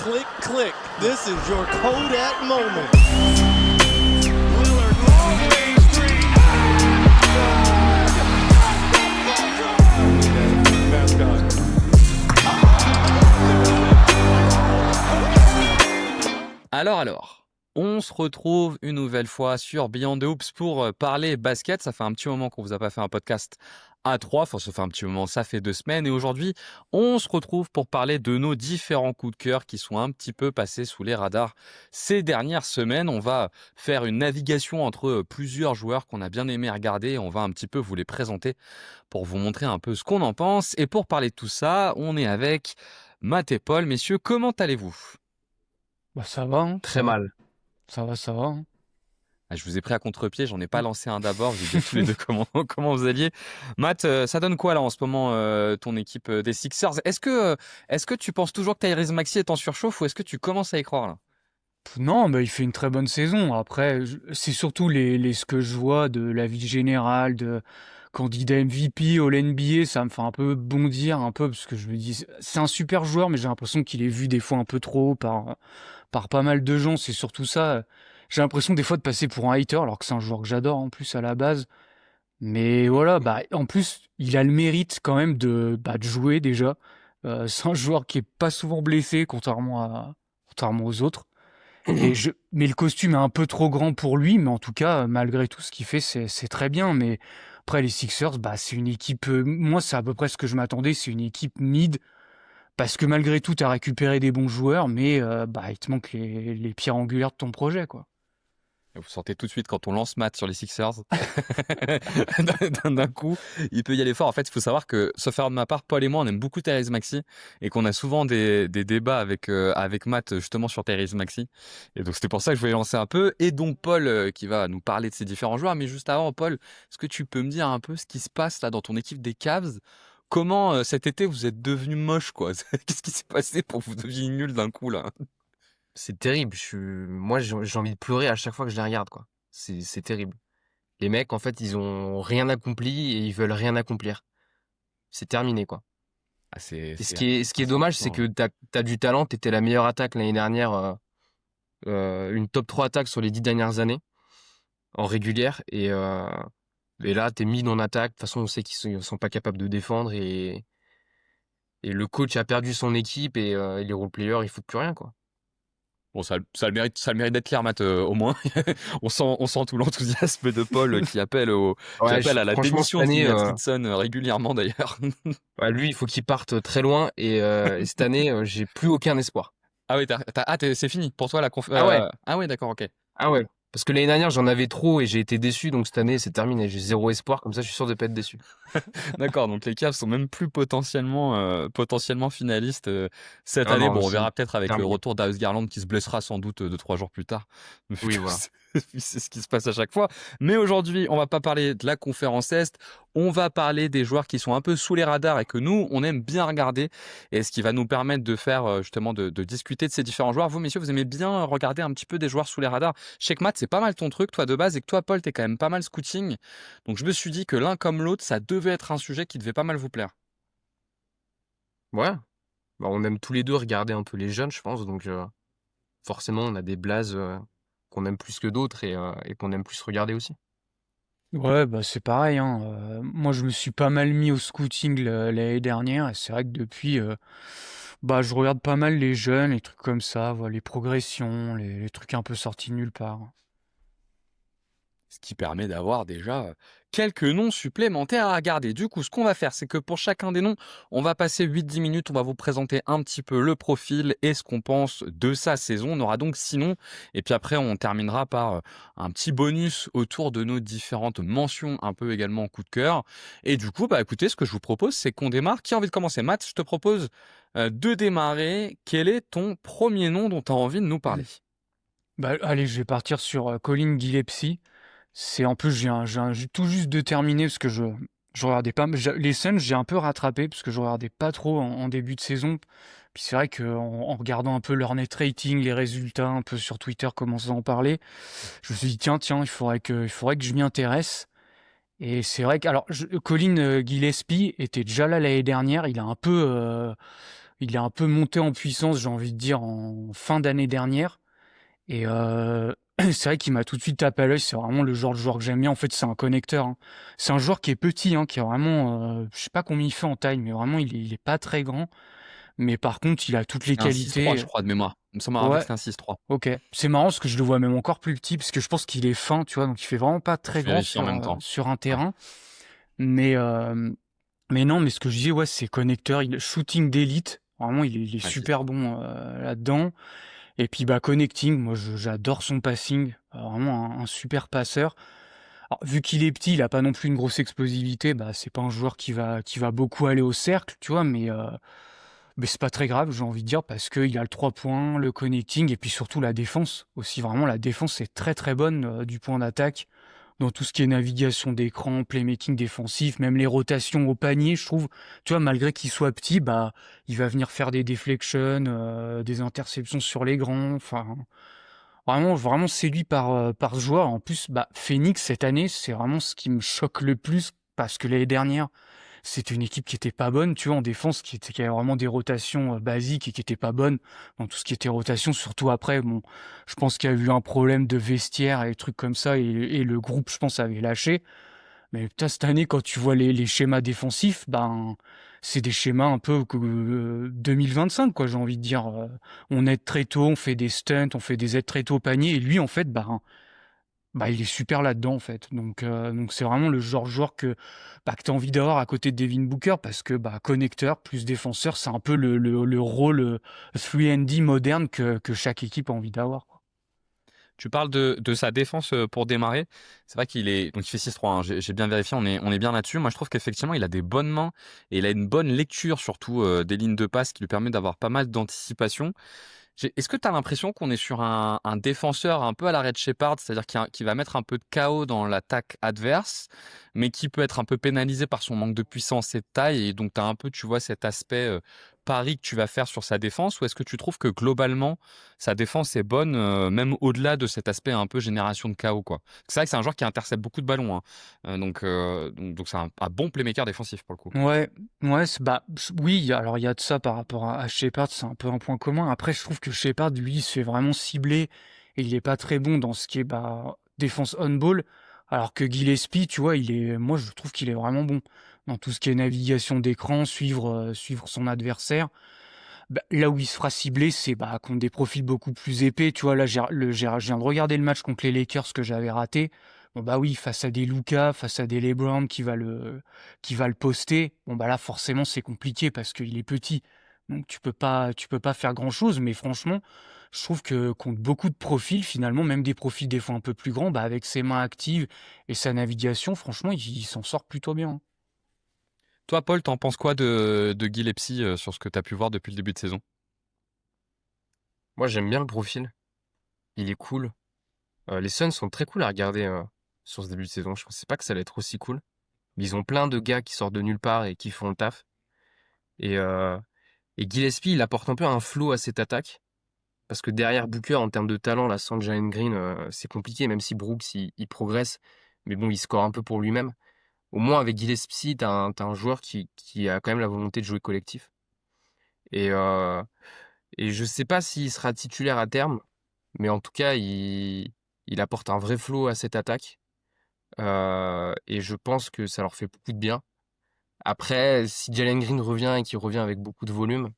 click, click. This is your Kodak moment. Lillard, long range three. Alors, on se retrouve une nouvelle fois sur Beyond the Hoops pour parler basket. Ça fait un petit moment qu'on vous a pas fait un podcast à trois. Enfin, ça fait un petit moment, ça fait 2 semaines. Et aujourd'hui, on se retrouve pour parler de nos différents coups de cœur qui sont un petit peu passés sous les radars ces dernières semaines. On va faire une navigation entre plusieurs joueurs qu'on a bien aimé regarder. On va un petit peu vous les présenter pour vous montrer un peu ce qu'on en pense. Et pour parler de tout ça, on est avec Matt et Paul. Messieurs, comment allez-vous ? Bah ça va, hein, Très mal. ça va. Hein. Je vous ai pris à contre-pied, j'en ai pas lancé un d'abord, j'ai dit tous les deux comment vous alliez. Matt, ça donne quoi là en ce moment ton équipe des Sixers ? Est-ce que tu penses toujours que Tyrese Maxey est en surchauffe ou est-ce que tu commences à y croire là ? Non, il fait une très bonne saison. Après, c'est surtout ce que je vois de la vie générale, de candidat MVP, All NBA, ça me fait un peu bondir un peu parce que je me dis, c'est un super joueur, mais j'ai l'impression qu'il est vu des fois un peu trop par pas mal de gens. C'est surtout ça. J'ai l'impression des fois de passer pour un hater, alors que c'est un joueur que j'adore en plus à la base. Mais voilà, en plus, il a le mérite quand même de jouer déjà. C'est un joueur qui est pas souvent blessé, contrairement aux autres. Mais le costume est un peu trop grand pour lui, mais en tout cas, malgré tout ce qu'il fait, c'est très bien. Mais après, les Sixers, c'est une équipe. Moi, c'est à peu près ce que je m'attendais. C'est une équipe mid, parce que malgré tout, tu as récupéré des bons joueurs, mais il te manque les pierres angulaires de ton projet, quoi. Vous sentez tout de suite quand on lance Matt sur les Sixers, d'un coup, il peut y aller fort. En fait, il faut savoir que, sauf erreur de ma part, Paul et moi, on aime beaucoup Tyrese Maxey et qu'on a souvent des débats avec Matt justement sur Tyrese Maxey. Et donc, c'était pour ça que je voulais lancer un peu. Et donc, Paul qui va nous parler de ces différents joueurs. Mais juste avant, Paul, est-ce que tu peux me dire un peu ce qui se passe là dans ton équipe des Cavs ? Comment cet été vous êtes devenu moche, quoi ? Qu'est-ce qui s'est passé pour que vous deveniez nul d'un coup là ? C'est terrible. Moi, j'ai envie de pleurer à chaque fois que je les regarde, quoi. C'est terrible. Les mecs, en fait, ils ont rien accompli et ils veulent rien accomplir. C'est terminé, quoi. Ah, Et ce qui est dommage, c'est que t'as du talent. T'étais la meilleure attaque l'année dernière, une top 3 attaque sur les 10 dernières années, en régulière. Et là, t'es mis en attaque. De toute façon, on sait qu'ils sont pas capables de défendre. Et le coach a perdu son équipe et les role-players, ils foutent plus rien, quoi. Bon, ça a le mérite d'être clair, Matt, au moins. on sent tout l'enthousiasme de Paul qui appelle à la Franchement, démission cette de année, Richardson régulièrement d'ailleurs. lui, il faut qu'il parte très loin. Et cette année, j'ai plus aucun espoir. Ah oui, c'est fini pour toi la conf. Ah ouais. Ah ouais, d'accord, ok. Ah ouais. Parce que l'année dernière, j'en avais trop et j'ai été déçu. Donc cette année, c'est terminé. J'ai zéro espoir. Comme ça, je suis sûr de pas être déçu. D'accord, donc les Cavs sont même plus potentiellement finalistes cette Ah année. non, Bon, on c'est verra peut-être avec le terminé. retour d'House Garland qui se blessera sans doute 2-3 jours plus tard. Oui, voilà. C'est ce qui se passe à chaque fois. Mais aujourd'hui, on va pas parler de la conférence Est. On va parler des joueurs qui sont un peu sous les radars et que nous, on aime bien regarder. Et ce qui va nous permettre de faire justement de discuter de ces différents joueurs. Vous, messieurs, vous aimez bien regarder un petit peu des joueurs sous les radars. Je sais que Matt, c'est pas mal ton truc, toi, de base. Et que toi, Paul, t'es quand même pas mal scouting. Donc, je me suis dit que l'un comme l'autre, ça devait être un sujet qui devait pas mal vous plaire. Ouais. On aime tous les deux regarder un peu les jeunes, je pense. Donc forcément, on a des blazes qu'on aime plus que d'autres et qu'on aime plus regarder aussi. Ouais, c'est pareil. Hein. Moi, je me suis pas mal mis au scouting l'année dernière, et c'est vrai que depuis, je regarde pas mal les jeunes, les trucs comme ça, voilà, les progressions, les trucs un peu sortis de nulle part. Ce qui permet d'avoir déjà quelques noms supplémentaires à regarder. Du coup, ce qu'on va faire, c'est que pour chacun des noms, on va passer 8-10 minutes, on va vous présenter un petit peu le profil et ce qu'on pense de sa saison. On aura donc 6 noms, et puis après, on terminera par un petit bonus autour de nos différentes mentions, un peu également coup de cœur. Et du coup, écoutez, ce que je vous propose, c'est qu'on démarre. Qui a envie de commencer ? Matt, je te propose de démarrer. Quel est ton premier nom dont tu as envie de nous parler ? Allez, je vais partir sur Colin Gillespie. C'est en plus, j'ai tout juste de terminer parce que je regardais pas. Les Suns, j'ai un peu rattrapé parce que je regardais pas trop en début de saison. Puis c'est vrai qu'en regardant un peu leur net rating, les résultats, un peu sur Twitter, commençant à en parler, je me suis dit tiens, il faudrait que je m'y intéresse. Et c'est vrai que Colin Gillespie était déjà là l'année dernière. Il a un peu il est un peu monté en puissance, j'ai envie de dire, en fin d'année dernière. Et c'est vrai qu'il m'a tout de suite tapé à l'œil. C'est vraiment le genre de joueur que j'aime bien. En fait, c'est un connecteur, hein. C'est un joueur qui est petit, hein, qui est vraiment, je sais pas combien il fait en taille, mais vraiment il est pas très grand. Mais par contre, il a toutes les C'est un 6-3, qualités. je crois, de mémoire. Il me semble me rappeler que Ouais, c'était un 6-3. OK. C'est marrant parce que je le vois même encore plus petit, parce que je pense qu'il est fin, tu vois? Donc il fait vraiment pas très Je grand vérifie en sur, même temps. sur un Ouais. terrain. Mais non, mais ce que je disais, ouais, c'est connecteur, il shooting d'élite. Vraiment, il est Ouais, super bon, là-dedans. Et puis, bah, connecting, moi, j'adore son passing, vraiment un super passeur. Alors, vu qu'il est petit, il a pas non plus une grosse explosivité, bah, c'est pas un joueur qui va beaucoup aller au cercle, tu vois? Mais c'est pas très grave, j'ai envie de dire, parce qu'il a le 3 points, le connecting et puis surtout la défense aussi. Vraiment, la défense est très, très bonne, du point d'attaque. Dans tout ce qui est navigation d'écran, playmaking défensif, même les rotations au panier, je trouve, tu vois, malgré qu'il soit petit, bah, il va venir faire des deflections, des interceptions sur les grands. Enfin, vraiment, vraiment séduit par ce joueur. En plus, bah, Phoenix, cette année, c'est vraiment ce qui me choque le plus parce que l'année dernière, c'était une équipe qui était pas bonne, tu vois, en défense, qui avait vraiment des rotations basiques et qui était pas bonne dans tout ce qui était rotation. Surtout après, bon, je pense qu'il y a eu un problème de vestiaire et des trucs comme ça, et le groupe, je pense, avait lâché. Mais putain, cette année, quand tu vois les schémas défensifs, ben, c'est des schémas un peu 2025, quoi, j'ai envie de dire. On aide très tôt, on fait des stunts, on fait des aides très tôt au panier, et lui, en fait, bah, il est super là-dedans, en fait. Donc c'est vraiment le genre de joueur que tu as envie d'avoir à côté de Devin Booker parce que bah, connecteur plus défenseur, c'est un peu le rôle 3&D moderne que chaque équipe a envie d'avoir, quoi. Tu parles de sa défense pour démarrer. C'est vrai donc il fait 6-3, hein, j'ai bien vérifié, on est bien là-dessus. Moi, je trouve qu'effectivement, il a des bonnes mains et il a une bonne lecture, surtout des lignes de passe qui lui permet d'avoir pas mal d'anticipation. Est-ce que tu as l'impression qu'on est sur un défenseur un peu à la Red Shepard, c'est-à-dire qui va mettre un peu de chaos dans l'attaque adverse, mais qui peut être un peu pénalisé par son manque de puissance et de taille, et donc tu as un peu, tu vois, cet aspect pari que tu vas faire sur sa défense, ou est-ce que tu trouves que globalement, sa défense est bonne, même au-delà de cet aspect un peu génération de chaos, quoi? C'est vrai que c'est un joueur qui intercepte beaucoup de ballons, hein, donc c'est un bon playmaker défensif pour le coup. Ouais, ouais, oui, alors il y a de ça par rapport à Shepard, c'est un peu un point commun. Après, je trouve que Shepard, lui, il se fait vraiment cibler et il est pas très bon dans ce qui est bah, défense on-ball, alors que Gillespie, tu vois, moi, je trouve qu'il est vraiment bon dans tout ce qui est navigation d'écran, suivre son adversaire. Bah, là où il se fera cibler, c'est bah, contre des profils beaucoup plus épais. Tu vois, là, je viens de regarder le match contre les Lakers que j'avais raté. Bon, bah oui, face à des Luka, face à des LeBron qui va le poster. Bon, bah là, forcément, c'est compliqué parce qu'il est petit. Donc, tu peux pas faire grand-chose. Mais franchement, je trouve que contre beaucoup de profils, finalement, même des profils des fois un peu plus grands, bah, avec ses mains actives et sa navigation, franchement, il s'en sort plutôt bien, hein. Toi, Paul, t'en penses quoi de Gillespie sur ce que tu as pu voir depuis le début de saison? Moi, j'aime bien le profil. Il est cool. Les Suns sont très cool à regarder sur ce début de saison. Je pensais pas que ça allait être aussi cool. Mais ils ont plein de gars qui sortent de nulle part et qui font le taf. Et, euh, et Gillespie, il apporte un peu un flow à cette attaque. Parce que derrière Booker, en termes de talent, là, sans Jalen Green, c'est compliqué, même si Brooks, il progresse. Mais bon, il score un peu pour lui-même. Au moins, avec Gillespie, t'as un joueur qui a quand même la volonté de jouer collectif. Et, euh, et je sais pas s'il sera titulaire à terme, mais en tout cas, il apporte un vrai flow à cette attaque. Et je pense que ça leur fait beaucoup de bien. Après, si Jalen Green revient et qu'il revient avec beaucoup de volume,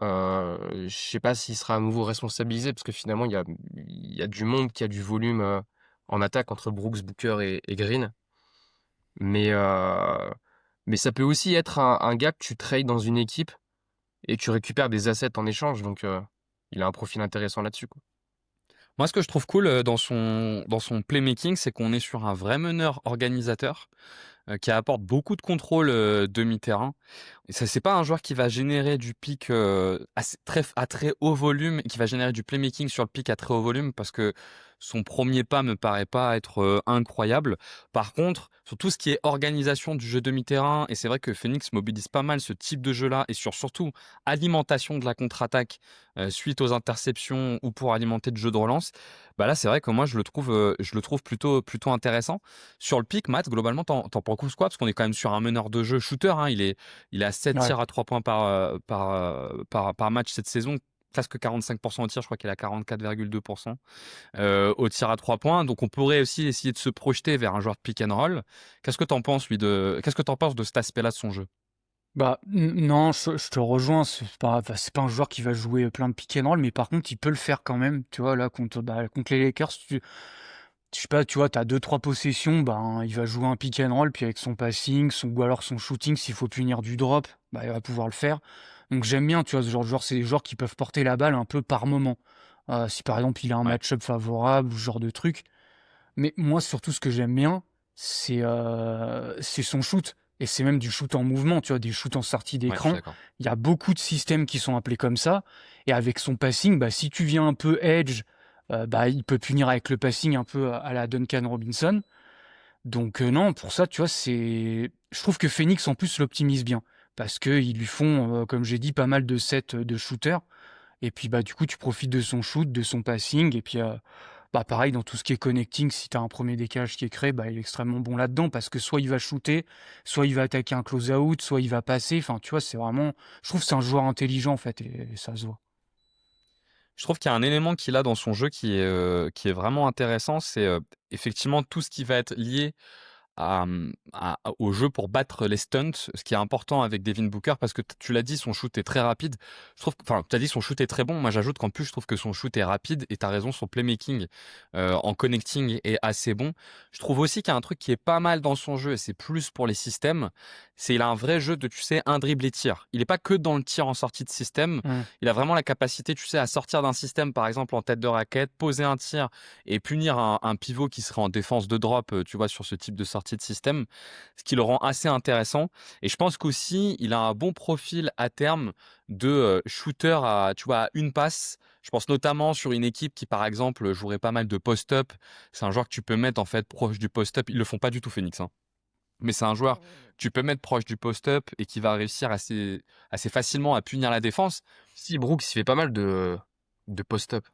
je sais pas s'il sera à nouveau responsabilisé, parce que finalement, il y a du monde qui a du volume en attaque entre Brooks, Booker et Green. Mais, euh, mais ça peut aussi être un gars que tu trades dans une équipe et tu récupères des assets en échange. Donc, il a un profil intéressant là-dessus, quoi. Moi, ce que je trouve cool dans son playmaking, c'est qu'on est sur un vrai meneur organisateur qui apporte beaucoup de contrôle demi-terrain. Et ça, c'est pas un joueur qui va générer du pic à très haut volume et qui va générer du playmaking sur le pic à très haut volume parce que son premier pas me paraît pas être incroyable. Par contre, sur tout ce qui est organisation du jeu demi-terrain, et c'est vrai que Phoenix mobilise pas mal ce type de jeu-là et sur surtout alimentation de la contre-attaque suite aux interceptions ou pour alimenter le jeu de relance, bah là c'est vrai que moi je le trouve plutôt intéressant. Sur le pic, Matt, globalement, t'en penses recouvre quoi? Parce qu'on est quand même sur un meneur de jeu shooter, hein. Il est à 7 Ouais. tirs à 3 points par match cette saison, presque 45% au tir, je crois qu'il est à 44,2% au tir à 3 points. Donc on pourrait aussi essayer de se projeter vers un joueur de pick and roll. Qu'est-ce que tu en penses de cet aspect-là de son jeu? Bah, non, je te rejoins, c'est pas un joueur qui va jouer plein de pick and roll, mais par contre, il peut le faire quand même. Tu vois, là, contre les Lakers, je sais pas, tu vois, t'as deux trois possessions, ben, il va jouer un pick and roll, puis avec son passing, ou alors son shooting, s'il faut punir du drop, bah, il va pouvoir le faire. Donc j'aime bien, tu vois, ce genre de joueur, c'est des joueurs qui peuvent porter la balle un peu par moment. Si par exemple, il a un Ouais, match-up favorable, ou ce genre de truc. Mais moi, surtout, ce que j'aime bien, c'est son shoot. Et c'est même du shoot en mouvement, tu vois, des shoots en sortie ouais, je suis d'écran. d'accord. Il y a beaucoup de systèmes qui sont appelés comme ça. Et avec son passing, bah, si tu viens un peu edge, bah, il peut punir avec le passing un peu à la Duncan Robinson. Donc non, pour ça, tu vois, je trouve que Phoenix, en plus, l'optimise bien. Parce qu'ils lui font, comme j'ai dit, pas mal de sets de shooters. Et puis, bah, du coup, tu profites de son shoot, de son passing. Et puis, bah, pareil, dans tout ce qui est connecting, si tu as un premier décalage qui est créé, bah, il est extrêmement bon là-dedans parce que soit il va shooter, soit il va attaquer un close-out, soit il va passer. Enfin, tu vois, c'est vraiment. Je trouve que c'est un joueur intelligent, en fait, et ça se voit. Je trouve qu'il y a un élément qu'il a dans son jeu qui est vraiment intéressant, c'est, effectivement tout ce qui va être lié au jeu pour battre les stunts, ce qui est important avec Devin Booker parce que tu l'as dit, son shoot est très rapide. Je trouve, enfin, tu as dit son shoot est très bon. Moi, j'ajoute qu'en plus, je trouve que son shoot est rapide et tu as raison, son playmaking en connecting est assez bon. Je trouve aussi qu'il y a un truc qui est pas mal dans son jeu et c'est plus pour les systèmes. C'est il a un vrai jeu de, tu sais, un dribble et tir. Il est pas que dans le tir en sortie de système. Mmh. Il a vraiment la capacité, tu sais, à sortir d'un système, par exemple, en tête de raquette, poser un tir et punir un pivot qui serait en défense de drop, tu vois, sur ce type de sortie de système, ce qui le rend assez intéressant. Et je pense qu'aussi, il a un bon profil à terme de shooter à, tu vois, à une passe. Je pense notamment sur une équipe qui, par exemple, jouerait pas mal de post-up. C'est un joueur que tu peux mettre en fait proche du post-up. Ils le font pas du tout, Phoenix, hein. Mais c'est un joueur que tu peux mettre proche du post-up et qui va réussir assez facilement à punir la défense. Si, Brooks, il fait pas mal de post-up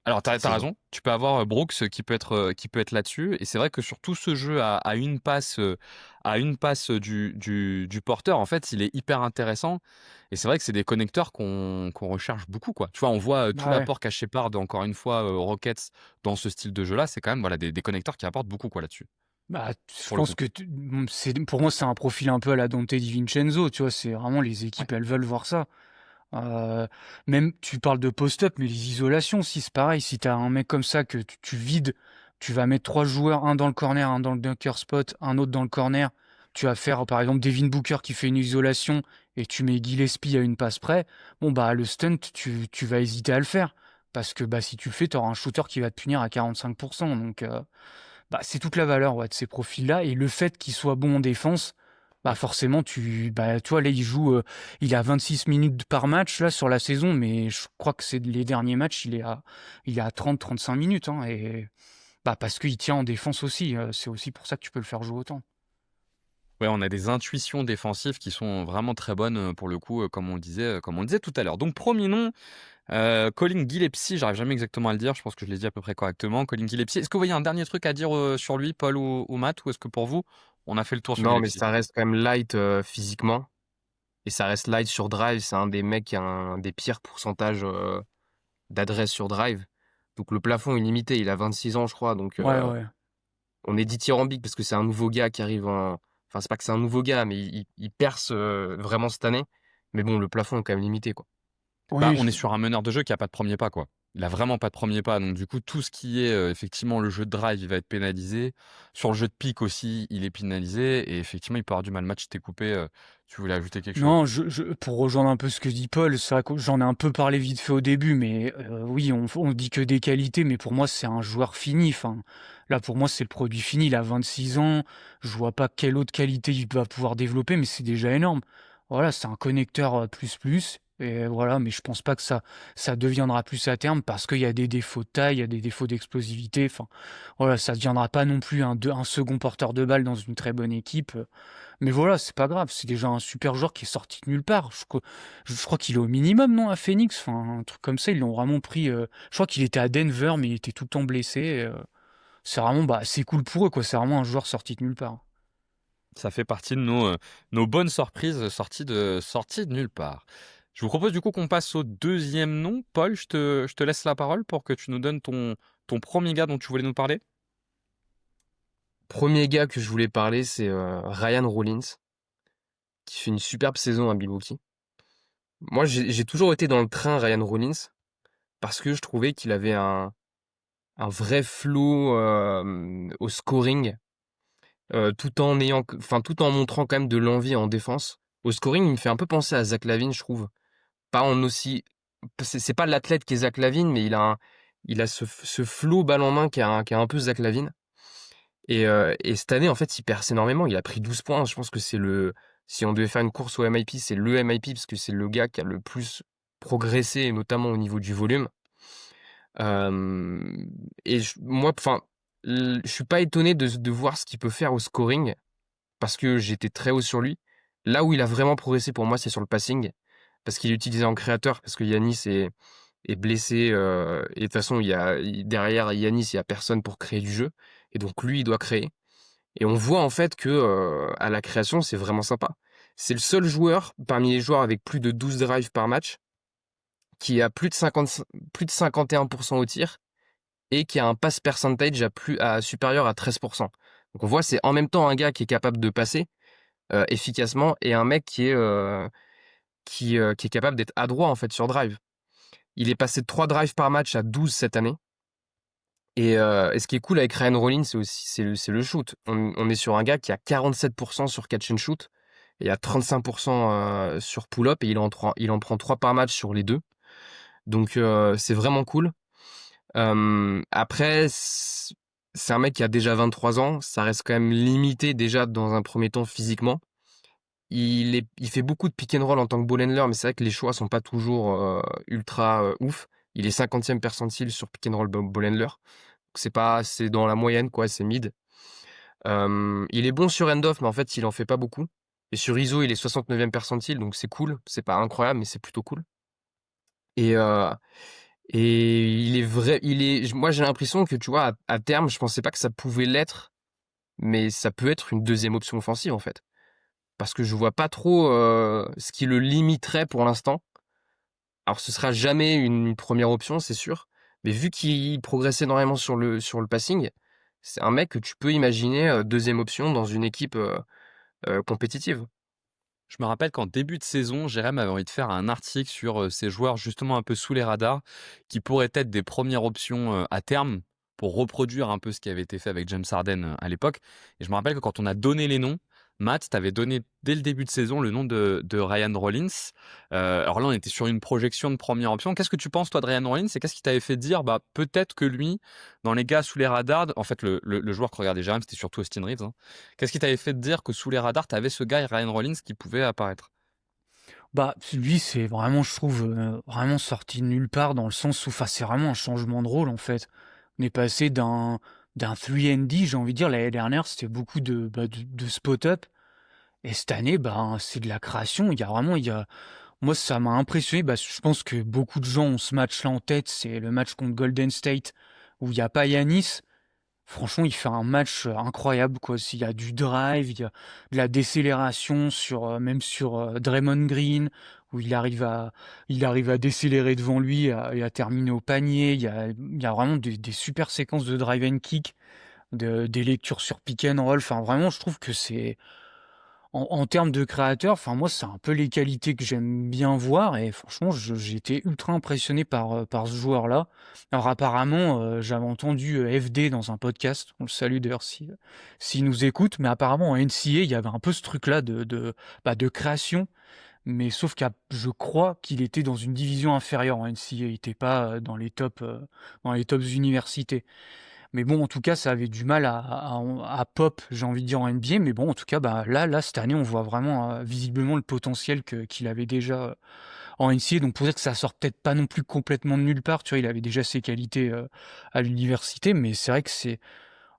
Alors, cette t'as saison. raison. Tu peux avoir Brooks qui peut être là-dessus. Et c'est vrai que sur tout ce jeu à une passe du porteur, en fait, il est hyper intéressant. Et c'est vrai que c'est des connecteurs qu'on recherche beaucoup, quoi. Tu vois, on voit tout Bah ouais. l'apport qu'a Shepard, encore une fois, aux Rockets dans ce style de jeu-là. C'est quand même voilà, des connecteurs qui apportent beaucoup, quoi, là-dessus, Bah, je pour le pense coup. que pour moi, c'est un profil un peu à la Dante DiVincenzo, tu vois, c'est vraiment les Ouais. équipes, elles veulent voir ça. Même, tu parles de post-up, mais les isolations aussi, c'est pareil. Si tu as un mec comme ça que tu vides, tu vas mettre trois joueurs, un dans le corner, un dans le dunker spot, un autre dans le corner. Tu vas faire, par exemple, Devin Booker qui fait une isolation et tu mets Gillespie à une passe près. Bon, bah, le stunt, tu vas hésiter à le faire. Parce que bah, si tu le fais, tu auras un shooter qui va te punir à 45%. Donc, bah, c'est toute la valeur ouais, de ces profils-là. Et le fait qu'ils soient bons en défense, bah forcément, tu vois, là, il a 26 minutes par match là sur la saison, mais je crois que c'est les derniers matchs, il est à 30-35 minutes, hein, et bah parce qu'il tient en défense aussi. C'est aussi pour ça que tu peux le faire jouer autant. Ouais, on a des intuitions défensives qui sont vraiment très bonnes pour le coup, comme on le disait tout à l'heure. Donc, premier nom, Colin Gillespie, j'arrive jamais exactement à le dire, je pense que je l'ai dit à peu près correctement. Colin Gillespie, est-ce que vous voyez un dernier truc à dire sur lui, Paul ou Matt, ou est-ce que pour vous, on a fait le tour sur Non, mais Gillespie? ça reste quand même light physiquement. Et ça reste light sur drive. C'est un des mecs qui a un des pires pourcentages d'adresse sur drive. Donc le plafond est limité. Il a 26 ans, je crois. Donc Ouais, ouais. on est dithyrambique parce que c'est un nouveau gars qui arrive en. Enfin, c'est pas que c'est un nouveau gars, mais il perce vraiment cette année. Mais bon, le plafond est quand même limité, quoi. Bah, Oui, on est sur un meneur de jeu qui a pas de premier pas, quoi. Il a vraiment pas de premier pas, donc du coup, tout ce qui est effectivement le jeu de drive, il va être pénalisé. Sur le jeu de pick aussi, il est pénalisé et effectivement, il peut avoir du mal. Match, t'es coupé. Tu voulais ajouter quelque chose? non, pour rejoindre un peu ce que dit Paul, c'est vrai que j'en ai un peu parlé vite fait au début, mais oui, on dit que des qualités, mais pour moi, c'est un joueur fini. Enfin, là, pour moi, c'est le produit fini. Il a 26 ans. Je vois pas quelle autre qualité il va pouvoir développer, mais c'est déjà énorme. Voilà, c'est un connecteur plus. Et voilà, mais je pense pas que ça deviendra plus à terme parce qu'il y a des défauts de taille, il y a des défauts d'explosivité. Enfin, voilà, ça deviendra pas non plus un second porteur de balle dans une très bonne équipe. Mais voilà, c'est pas grave, c'est déjà un super joueur qui est sorti de nulle part. Je crois qu'il est au minimum, non, à Phoenix, enfin, un truc comme ça, ils l'ont vraiment pris. Je crois qu'il était à Denver, mais il était tout le temps blessé. C'est vraiment, bah, c'est cool pour eux, quoi. C'est vraiment un joueur sorti de nulle part. Ça fait partie de nos bonnes surprises sorties de nulle part. Je vous propose du coup qu'on passe au deuxième nom. Paul, je te laisse la parole pour que tu nous donnes ton premier gars dont tu voulais nous parler. Premier gars que je voulais parler, c'est Ryan Rollins, qui fait une superbe saison à Milwaukee. Moi, j'ai toujours été dans le train Ryan Rollins parce que je trouvais qu'il avait un vrai flow au scoring, tout en montrant quand même de l'envie en défense. Au scoring, il me fait un peu penser à Zach LaVine, je trouve. Pas en aussi, c'est pas l'athlète qui est Zach LaVine, mais il a ce flow balle en main qui a un peu Zach LaVine. Et cette année, en fait, il perce énormément. Il a pris 12 points. Je pense que si on devait faire une course au MIP, c'est le MIP parce que c'est le gars qui a le plus progressé, et notamment au niveau du volume. Et moi, enfin, je suis pas étonné de voir ce qu'il peut faire au scoring parce que j'étais très haut sur lui. Là où il a vraiment progressé pour moi, c'est sur le passing parce qu'il est utilisé en créateur parce que Yanis est blessé et de toute façon, derrière Yanis, il y a personne pour créer du jeu et donc lui, il doit créer. Et on voit en fait que à la création, c'est vraiment sympa. C'est le seul joueur parmi les joueurs avec plus de 12 drives par match qui a plus de 51% au tir et qui a un pass percentage supérieur à 13%. Donc on voit, c'est en même temps un gars qui est capable de passer efficacement et un mec qui est capable d'être adroit en fait sur drive. Il est passé de 3 drives par match à 12 cette année. Et ce qui est cool avec Ryan Rollins, c'est le shoot. On est sur un gars qui a 47% sur catch and shoot et a 35% sur pull-up et il en prend 3 par match sur les deux. Donc c'est vraiment cool. Après, c'est un mec qui a déjà 23 ans. Ça reste quand même limité déjà dans un premier temps physiquement. Il fait beaucoup de pick and roll en tant que ball handler, mais c'est vrai que les choix sont pas toujours ultra ouf. Il est 50e percentile sur pick and roll ball handler. C'est dans la moyenne, quoi, c'est mid. Il est bon sur end-off, mais en fait, il en fait pas beaucoup. Et sur ISO, il est 69e percentile, donc c'est cool. C'est pas incroyable, mais c'est plutôt cool. Et il est vrai, moi j'ai l'impression que, tu vois, à terme, je pensais pas que ça pouvait l'être, mais ça peut être une deuxième option offensive, en fait. Parce que je vois pas trop ce qui le limiterait pour l'instant. Alors, ce sera jamais une première option, c'est sûr. Mais vu qu'il progresse énormément sur le passing, c'est un mec que tu peux imaginer deuxième option dans une équipe compétitive. Je me rappelle qu'en début de saison, Jérém avait envie de faire un article sur ces joueurs justement un peu sous les radars qui pourraient être des premières options à terme pour reproduire un peu ce qui avait été fait avec James Harden à l'époque. Et je me rappelle que quand on a donné les noms, Matt, tu avais donné dès le début de saison le nom de Ryan Rollins. Alors là, on était sur une projection de première option. Qu'est-ce que tu penses, toi, de Ryan Rollins? Et qu'est-ce qui t'avait fait dire, bah, peut-être que lui, dans les gars sous les radars, en fait, le joueur que regardait Jérém, c'était surtout Austin Reeves, hein. Qu'est-ce qui t'avait fait te dire que sous les radars, tu avais ce gars, Ryan Rollins, qui pouvait apparaître? Bah, lui, c'est vraiment, je trouve, vraiment sorti de nulle part dans le sens où, enfin, c'est vraiment un changement de rôle, en fait. On est passé d'un 3&D, j'ai envie de dire, l'année dernière, c'était beaucoup de spot-up. Et cette année, ben, c'est de la création. Moi, ça m'a impressionné. Bah, je pense que beaucoup de gens ont ce match-là en tête. C'est le match contre Golden State où il n'y a pas Yanis. Franchement, il fait un match incroyable, quoi. S'il y a du drive, il y a de la décélération même sur Draymond Green, où il arrive à décélérer devant lui et à terminer au panier. Il y a vraiment des super séquences de drive and kick, des lectures sur pick and roll. Enfin, vraiment, je trouve que c'est en termes de créateur, enfin moi, c'est un peu les qualités que j'aime bien voir et franchement, j'ai été ultra impressionné par ce joueur-là. Alors apparemment, j'avais entendu FD dans un podcast, on le salue d'ailleurs s'il nous écoute, mais apparemment en NCA, il y avait un peu ce truc-là de création, mais sauf que je crois qu'il était dans une division inférieure en NCA, il était pas dans les tops universités. Mais bon, en tout cas, ça avait du mal à pop, j'ai envie de dire, en NBA. Mais bon, en tout cas, bah, là, cette année, on voit vraiment visiblement le potentiel qu'il avait déjà en NCAA. Donc peut-être que ça sort peut-être pas non plus complètement de nulle part. Tu vois, il avait déjà ses qualités à l'université. Mais c'est vrai que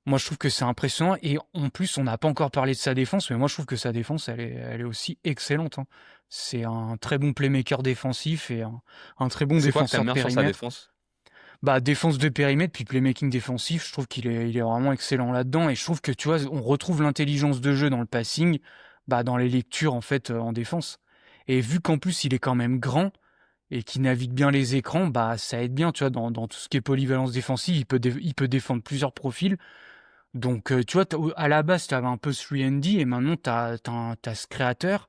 moi, je trouve que c'est impressionnant. Et en plus, on n'a pas encore parlé de sa défense. Mais moi, je trouve que sa défense, elle est aussi excellente, hein. C'est un très bon playmaker défensif et un très bon C'est quoi que défenseur t'aimes de bien sur sa périmètre. défense? Défense de périmètre, puis playmaking défensif, je trouve qu'il est vraiment excellent là-dedans et je trouve que, tu vois, on retrouve l'intelligence de jeu dans le passing, dans les lectures, en fait, en défense et vu qu'en plus, il est quand même grand et qu'il navigue bien les écrans, ça aide bien, tu vois, dans tout ce qui est polyvalence défensive, il peut défendre plusieurs profils donc tu vois, à la base, tu avais un peu 3&D et maintenant tu as ce créateur.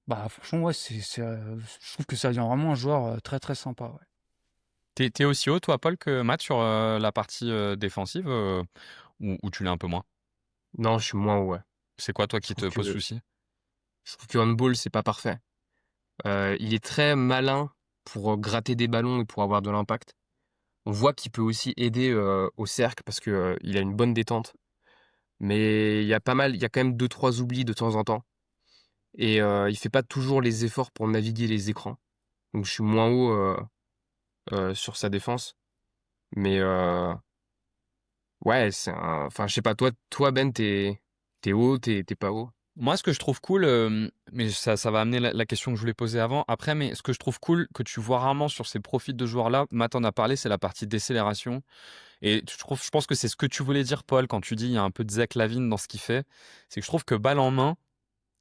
Franchement, ouais, je trouve que ça devient vraiment un joueur très très sympa. Ouais. T'es aussi haut, toi, Paul, que Matt sur la partie défensive ou tu l'es un peu moins? Non, je suis moins ouais. C'est quoi, toi, Je qui trouve te pose que souci? je trouve que handball, c'est pas parfait. Il est très malin pour gratter des ballons et pour avoir de l'impact. On voit qu'il peut aussi aider au cercle parce que il a une bonne détente. Mais il y a quand même 2-3 oublis de temps en temps. Et il fait pas toujours les efforts pour naviguer les écrans. Donc je suis moins haut sur sa défense. Mais ouais, enfin, je sais pas, toi Ben, t'es haut, t'es pas haut. Moi, ce que je trouve cool, mais ça va amener la question que je voulais poser avant, après, mais ce que je trouve cool, que tu vois rarement sur ces profils de joueurs-là, Matt en a parlé, c'est la partie décélération. Et je pense que c'est ce que tu voulais dire, Paul, quand tu dis il y a un peu de Zach Lavine dans ce qu'il fait. C'est que je trouve que balle en main,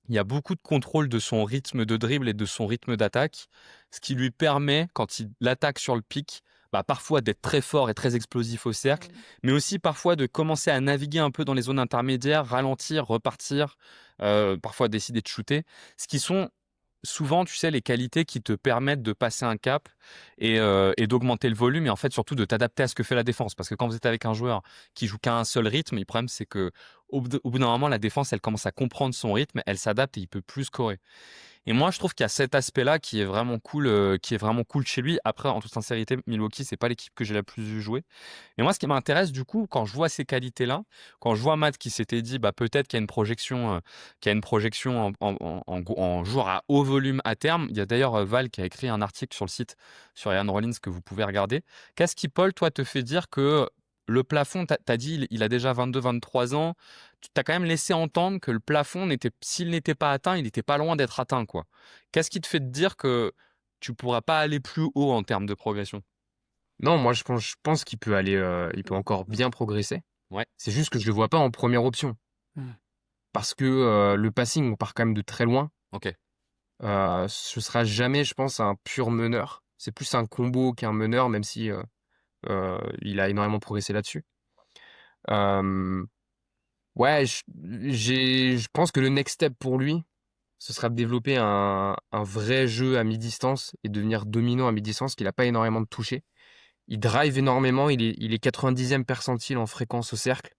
il y a beaucoup de contrôle de son rythme de dribble et de son rythme d'attaque, ce qui lui permet, quand il attaque sur le pic, parfois d'être très fort et très explosif au cercle, mais aussi parfois de commencer à naviguer un peu dans les zones intermédiaires, ralentir, repartir, parfois décider de shooter, ce qui sont souvent, tu sais, les qualités qui te permettent de passer un cap et d'augmenter le volume et en fait surtout de t'adapter à ce que fait la défense. Parce que quand vous êtes avec un joueur qui joue qu'à un seul rythme, le problème c'est que au bout d'un moment, la défense, elle commence à comprendre son rythme, elle s'adapte et il peut plus scorer. Et moi, je trouve qu'il y a cet aspect-là qui est vraiment cool chez lui. Après, en toute sincérité, Milwaukee, c'est pas l'équipe que j'ai la plus vu jouer. Et moi, ce qui m'intéresse, du coup, quand je vois ces qualités-là, quand je vois Matt qui s'était dit, peut-être qu'il y a une projection en joueur à haut volume à terme. Il y a d'ailleurs Val qui a écrit un article sur le site sur Ryan Rollins que vous pouvez regarder. Qu'est-ce qui, Paul, toi, te fait dire que le plafond, t'as dit, il a déjà 22-23 ans. Tu t'as quand même laissé entendre que le plafond, s'il n'était pas atteint, il n'était pas loin d'être atteint, quoi. Qu'est-ce qui te fait te dire que tu pourras pas aller plus haut en termes de progression? Non, moi je pense qu'il peut aller, il peut encore bien progresser. Ouais, C'est juste que je le vois pas en première option. Mm. Parce que le passing, on part quand même de très loin. ok. Ce sera jamais, je pense, un pur meneur. C'est plus un combo qu'un meneur, même si il a énormément progressé là-dessus. Euh, ouais, je pense que le next step pour lui, ce sera de développer un vrai jeu à mi-distance et devenir dominant à mi-distance, qu'il n'a pas énormément de toucher. Il drive énormément, il est 90e percentile en fréquence au cercle.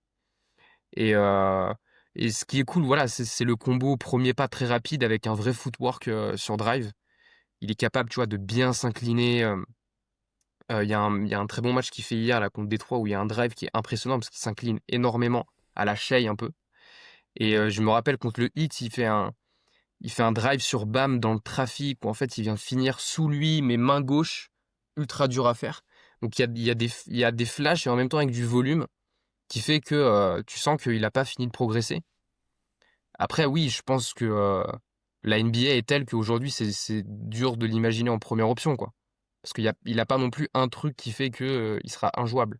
Et, euh, et ce qui est cool, voilà, c'est le combo premier pas très rapide avec un vrai footwork sur drive. Il est capable, tu vois, de bien s'incliner. Il y a un très bon match qu'il fait hier là, contre Détroit où il y a un drive qui est impressionnant parce qu'il s'incline énormément à la Shea un peu. Et je me rappelle contre le Heat, il fait un drive sur Bam dans le trafic où en fait il vient finir sous lui, mais main gauche, ultra dur à faire. Donc il y a des flashs et en même temps avec du volume qui fait que tu sens qu'il n'a pas fini de progresser. Après, oui, je pense que la NBA est telle qu'aujourd'hui c'est dur de l'imaginer en première option, quoi. Parce qu'il a pas non plus un truc qui fait que il sera injouable.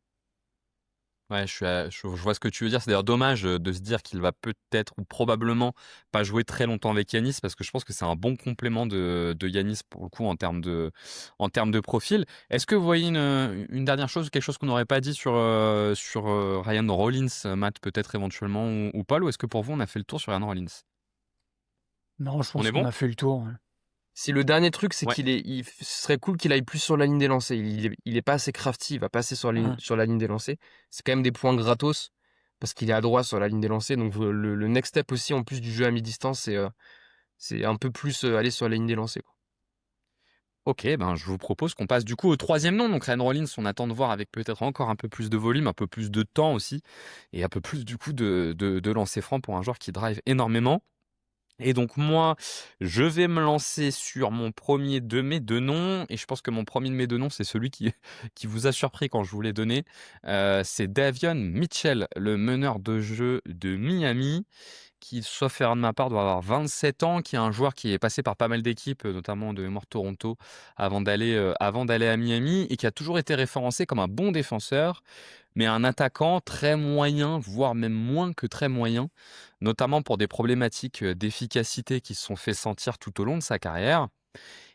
Ouais, je vois ce que tu veux dire. C'est d'ailleurs dommage de se dire qu'il va peut-être ou probablement pas jouer très longtemps avec Yanis parce que je pense que c'est un bon complément de Yanis pour le coup en termes de profil. Est-ce que vous voyez une dernière chose, quelque chose qu'on n'aurait pas dit sur Ryan Rollins, Matt peut-être éventuellement ou Paul, ou est-ce que pour vous on a fait le tour sur Ryan Rollins? Non, je On pense est qu'on bon? a fait le tour. Ouais. Si le dernier truc, c'est Ouais. ce serait cool qu'il aille plus sur la ligne des lancers. Il est pas assez crafty, il va passer Ouais. sur la ligne des lancers. C'est quand même des points gratos parce qu'il est adroit sur la ligne des lancers. Donc le next step aussi, en plus du jeu à mi-distance, c'est un peu plus aller sur la ligne des lancers, quoi. Ok, je vous propose qu'on passe du coup au troisième nom. Donc Ryan Rollins, on attend de voir avec peut-être encore un peu plus de volume, un peu plus de temps aussi, et un peu plus du coup de lancer franc pour un joueur qui drive énormément. Et donc moi, je vais me lancer sur mon premier de mes deux noms, et je pense que mon premier de mes deux noms, c'est celui qui, qui vous a surpris quand je vous l'ai donné. C'est Davion Mitchell, le meneur de jeu de Miami. qui, sauf erreur de ma part, doit avoir 27 ans, qui est un joueur qui est passé par pas mal d'équipes, notamment de mémoire Toronto, avant d'aller à Miami, et qui a toujours été référencé comme un bon défenseur, mais un attaquant très moyen, voire même moins que très moyen, notamment pour des problématiques d'efficacité qui se sont fait sentir tout au long de sa carrière.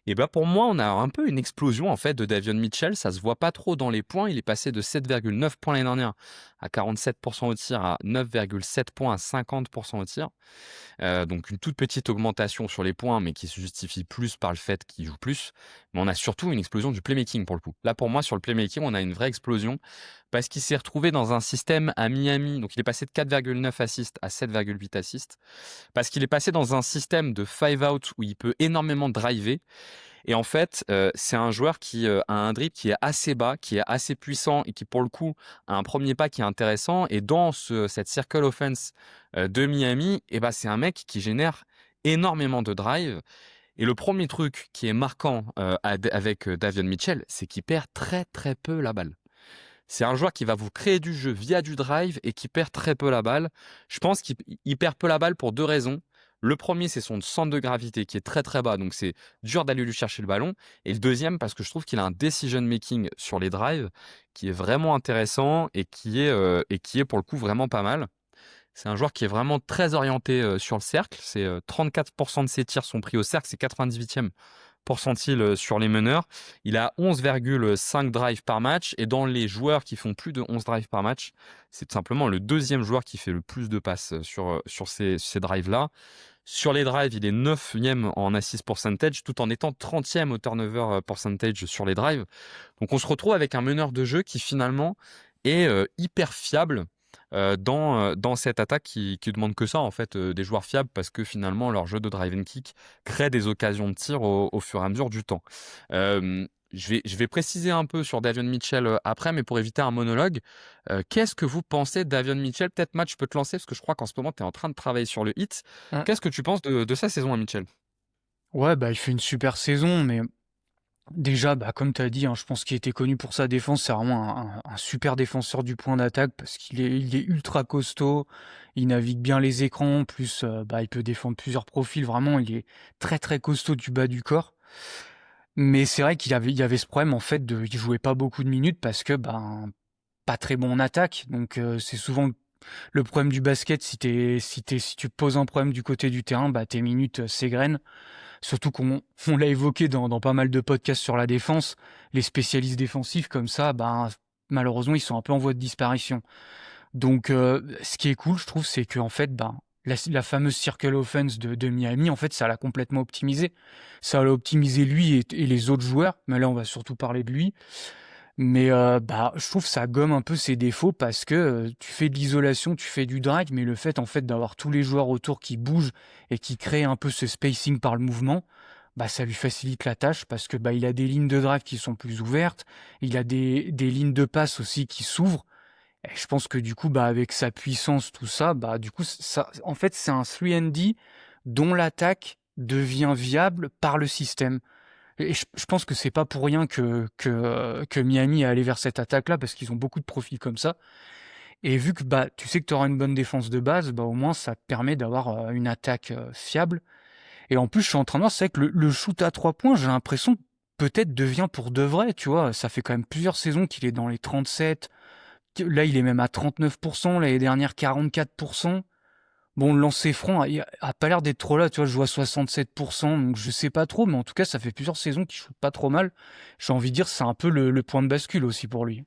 Et bah pour moi, on a un peu une explosion en fait de Davion Mitchell. Ça se voit pas trop dans les points. Il est passé de 7,9 points l'année dernière à 47% au tir à 9,7 points à 50% au tir. Donc une toute petite augmentation sur les points, mais qui se justifie plus par le fait qu'il joue plus. Mais on a surtout une explosion du playmaking pour le coup. Là, pour moi, sur le playmaking, on a une vraie explosion parce qu'il s'est retrouvé dans un système à Miami. Donc il est passé de 4,9 assists à 7,8 assists parce qu'il est passé dans un système de 5 out où il peut énormément driver. Et en fait, c'est un joueur qui a un dribble qui est assez bas, qui est assez puissant et qui, pour le coup, a un premier pas qui est intéressant. Et dans cette circle offense de Miami, eh ben, c'est un mec qui génère énormément de drive. Et le premier truc qui est marquant avec Davion Mitchell, c'est qu'il perd très très peu la balle. C'est un joueur qui va vous créer du jeu via du drive et qui perd très peu la balle. Je pense qu'il perd peu la balle pour deux raisons. Le premier, c'est son centre de gravité qui est très très bas, donc c'est dur d'aller lui chercher le ballon. Et le deuxième, parce que je trouve qu'il a un decision making sur les drives qui est vraiment intéressant et qui est pour le coup vraiment pas mal. C'est un joueur qui est vraiment très orienté sur le cercle. C'est 34% de ses tirs sont pris au cercle, c'est 98e pourcentile sur les meneurs. Il a 11,5 drives par match et dans les joueurs qui font plus de 11 drives par match, c'est tout simplement le deuxième joueur qui fait le plus de passes sur ces drives-là. Sur les drives, il est 9e en assist percentage tout en étant 30e au turnover percentage sur les drives. Donc on se retrouve avec un meneur de jeu qui finalement est hyper fiable dans cette attaque qui demande que ça en fait, des joueurs fiables parce que finalement leur jeu de drive and kick crée des occasions de tir au fur et à mesure du temps. Je vais préciser un peu sur Davion Mitchell après, mais pour éviter un monologue, qu'est-ce que vous pensez de Davion Mitchell? Peut-être Matt, je peux te lancer parce que je crois qu'en ce moment tu es en train de travailler sur le hit. Ouais. Qu'est-ce que tu penses de sa saison à Mitchell? Ouais, bah, il fait une super saison, mais déjà, bah, comme tu as dit, hein, je pense qu'il était connu pour sa défense. C'est vraiment un super défenseur du point d'attaque parce qu'il est ultra costaud, il navigue bien les écrans, plus bah, il peut défendre plusieurs profils. Vraiment, il est très très costaud du bas du corps. Mais c'est vrai il y avait ce problème en fait il jouait pas beaucoup de minutes parce que ben pas très bon en attaque. Donc c'est souvent le problème du basket. Si tu poses un problème du côté du terrain, bah tes minutes s'égrènent. Surtout on l'a évoqué dans pas mal de podcasts sur la défense, les spécialistes défensifs comme ça, ben, malheureusement, ils sont un peu en voie de disparition. Donc, ce qui est cool, je trouve, c'est qu'en fait, ben, la fameuse circle offense de Miami, en fait, ça l'a complètement optimisé. Ça l'a optimisé lui et les autres joueurs, mais là, on va surtout parler de lui. Mais bah, je trouve que ça gomme un peu ses défauts parce que tu fais de l'isolation, tu fais du drive, mais le fait en fait d'avoir tous les joueurs autour qui bougent et qui créent un peu ce spacing par le mouvement, bah ça lui facilite la tâche parce que bah il a des lignes de drive qui sont plus ouvertes, il a des lignes de passe aussi qui s'ouvrent. Et je pense que du coup bah avec sa puissance tout ça, bah du coup ça en fait c'est un 3&D dont l'attaque devient viable par le système. Et je pense que c'est pas pour rien que Miami est allé vers cette attaque-là, parce qu'ils ont beaucoup de profils comme ça. Et vu que bah, tu sais que tu auras une bonne défense de base, bah, au moins ça te permet d'avoir une attaque fiable. Et en plus, je suis en train de voir, c'est vrai que le shoot à 3 points, j'ai l'impression, peut-être devient pour de vrai, tu vois. Ça fait quand même plusieurs saisons qu'il est dans les 37. Là, il est même à 39%, l'année dernière 44%. Bon, le lancer franc a pas l'air d'être trop là, tu vois, je vois 67%, donc je sais pas trop, mais en tout cas, ça fait plusieurs saisons qu'il shoot pas trop mal. J'ai envie de dire, c'est un peu le point de bascule aussi pour lui.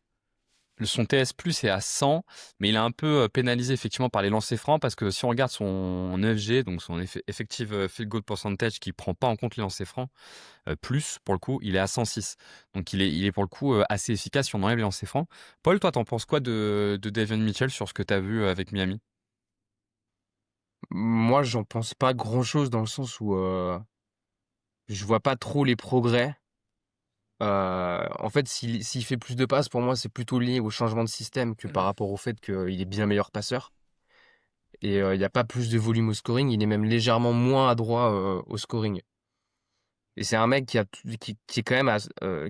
Son TS+ est à 100, mais il est un peu pénalisé effectivement par les lancers francs parce que si on regarde son FG, donc son effective field goal percentage qui prend pas en compte les lancers francs, plus pour le coup, il est à 106. Donc il est pour le coup assez efficace si on enlève les lancers francs. Paul, toi, t'en penses quoi de Davion Mitchell sur ce que t'as vu avec Miami? Moi, j'en pense pas grand-chose dans le sens où je vois pas trop les progrès. En fait, s'il fait plus de passes, pour moi, c'est plutôt lié au changement de système que par rapport au fait qu'il est bien meilleur passeur. Et il n'y a pas plus de volume au scoring, il est même légèrement moins adroit au scoring. Et c'est un mec qui est quand même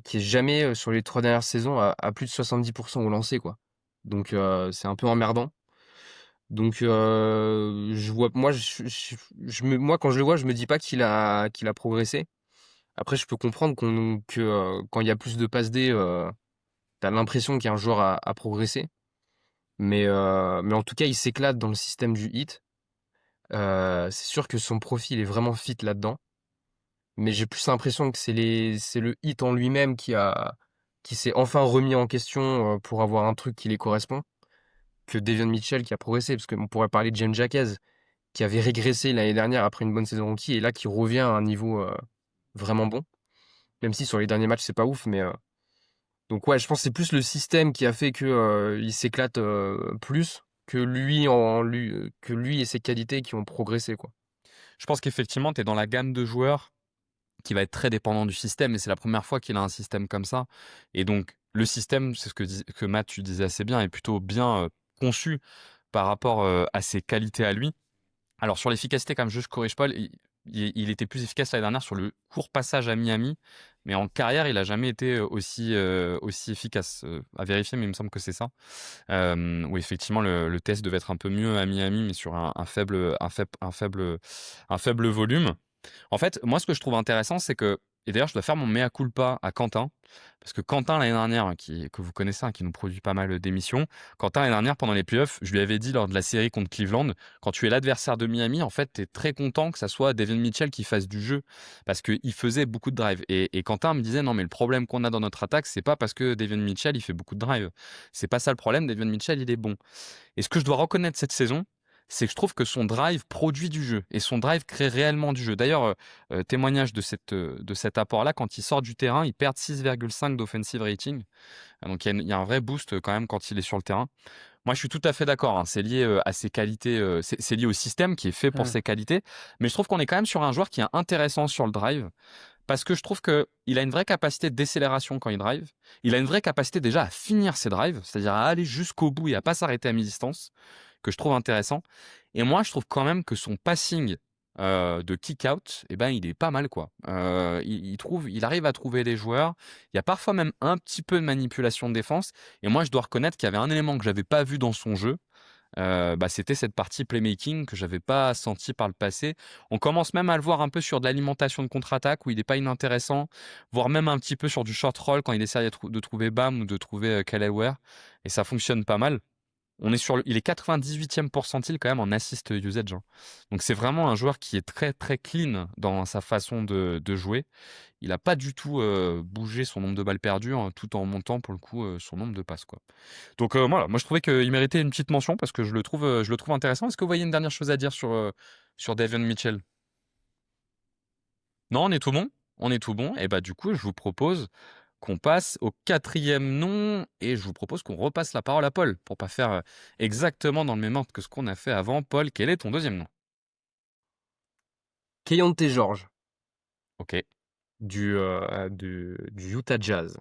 qui est jamais sur les 3 dernières saisons à plus de 70% au lancer, quoi. Donc c'est un peu emmerdant. Donc, je vois, moi, quand je le vois, je me dis pas qu'il a progressé. Après, je peux comprendre que quand il y a plus de passes D, t'as l'impression qu'un joueur a progressé. Mais en tout cas, il s'éclate dans le système du hit. C'est sûr que son profil est vraiment fit là-dedans. Mais j'ai plus l'impression que c'est le hit en lui-même qui s'est enfin remis en question pour avoir un truc qui les correspond, que Davion Mitchell qui a progressé. Parce qu'on pourrait parler de James Jaquez, qui avait régressé l'année dernière après une bonne saison rookie, et là qui revient à un niveau vraiment bon. Même si sur les derniers matchs, c'est pas ouf, mais donc ouais, je pense que c'est plus le système qui a fait que il s'éclate plus que lui et ses qualités qui ont progressé, quoi. Je pense qu'effectivement, tu es dans la gamme de joueurs qui va être très dépendant du système, et c'est la première fois qu'il a un système comme ça. Et donc, le système, c'est ce que Matt, tu disais assez bien, est plutôt bien conçu par rapport à ses qualités à lui. Alors, sur l'efficacité, comme je corrige Paul, il était plus efficace l'année dernière sur le court passage à Miami, mais en carrière, il n'a jamais été aussi efficace. À vérifier, mais il me semble que c'est ça. Où effectivement, le test devait être un peu mieux à Miami, mais sur un faible volume. En fait, moi, ce que je trouve intéressant, c'est que, et d'ailleurs, je dois faire mon mea culpa à Quentin, parce que Quentin, l'année dernière, que vous connaissez, qui nous produit pas mal d'émissions, Quentin, l'année dernière, pendant les playoffs, je lui avais dit lors de la série contre Cleveland, quand tu es l'adversaire de Miami, en fait, tu es très content que ça soit Davion Mitchell qui fasse du jeu, parce qu'il faisait beaucoup de drives. Et Quentin me disait, non, mais le problème qu'on a dans notre attaque, c'est pas parce que Davion Mitchell, il fait beaucoup de drives. C'est pas ça le problème, Davion Mitchell, il est bon. Et ce que je dois reconnaître cette saison, c'est que je trouve que son drive produit du jeu et son drive crée réellement du jeu. D'ailleurs, témoignage de cet apport-là, quand il sort du terrain, il perd 6,5 d'offensive rating. Donc il y a un vrai boost quand même quand il est sur le terrain. Moi, je suis tout à fait d'accord, hein. C'est lié à ses qualités, c'est lié au système qui est fait pour Ouais. ses qualités. Mais je trouve qu'on est quand même sur un joueur qui est intéressant sur le drive. Parce que je trouve qu'il a une vraie capacité de décélération quand il drive. Il a une vraie capacité déjà à finir ses drives, c'est-à-dire à aller jusqu'au bout et à pas s'arrêter à mi-distance, que je trouve intéressant. Et moi, je trouve quand même que son passing de kick-out, eh ben, il est pas mal, quoi. Il arrive à trouver les joueurs. Il y a parfois même un petit peu de manipulation de défense. Et moi, je dois reconnaître qu'il y avait un élément que j'avais pas vu dans son jeu. C'était cette partie playmaking que j'avais pas senti par le passé. On commence même à le voir un peu sur de l'alimentation de contre-attaque où il n'est pas inintéressant, voire même un petit peu sur du short roll quand il essaie de trouver Bam ou de trouver Kyle Ware, et ça fonctionne pas mal. Il est 98e pourcentile quand même en assist usage, hein. Donc c'est vraiment un joueur qui est très très clean dans sa façon de jouer. Il n'a pas du tout bougé son nombre de balles perdues, hein, tout en montant pour le coup son nombre de passes, quoi. Donc voilà, moi je trouvais qu'il méritait une petite mention parce que je le trouve intéressant. Est-ce que vous voyez une dernière chose à dire sur Davion Mitchell? Non, on est tout bon? On est tout bon. Et bah du coup, je vous propose qu'on passe au quatrième nom et je vous propose qu'on repasse la parole à Paul pour pas faire exactement dans le même ordre que ce qu'on a fait avant. Paul, quel est ton deuxième nom? Keyonte George Ok. du Utah Jazz.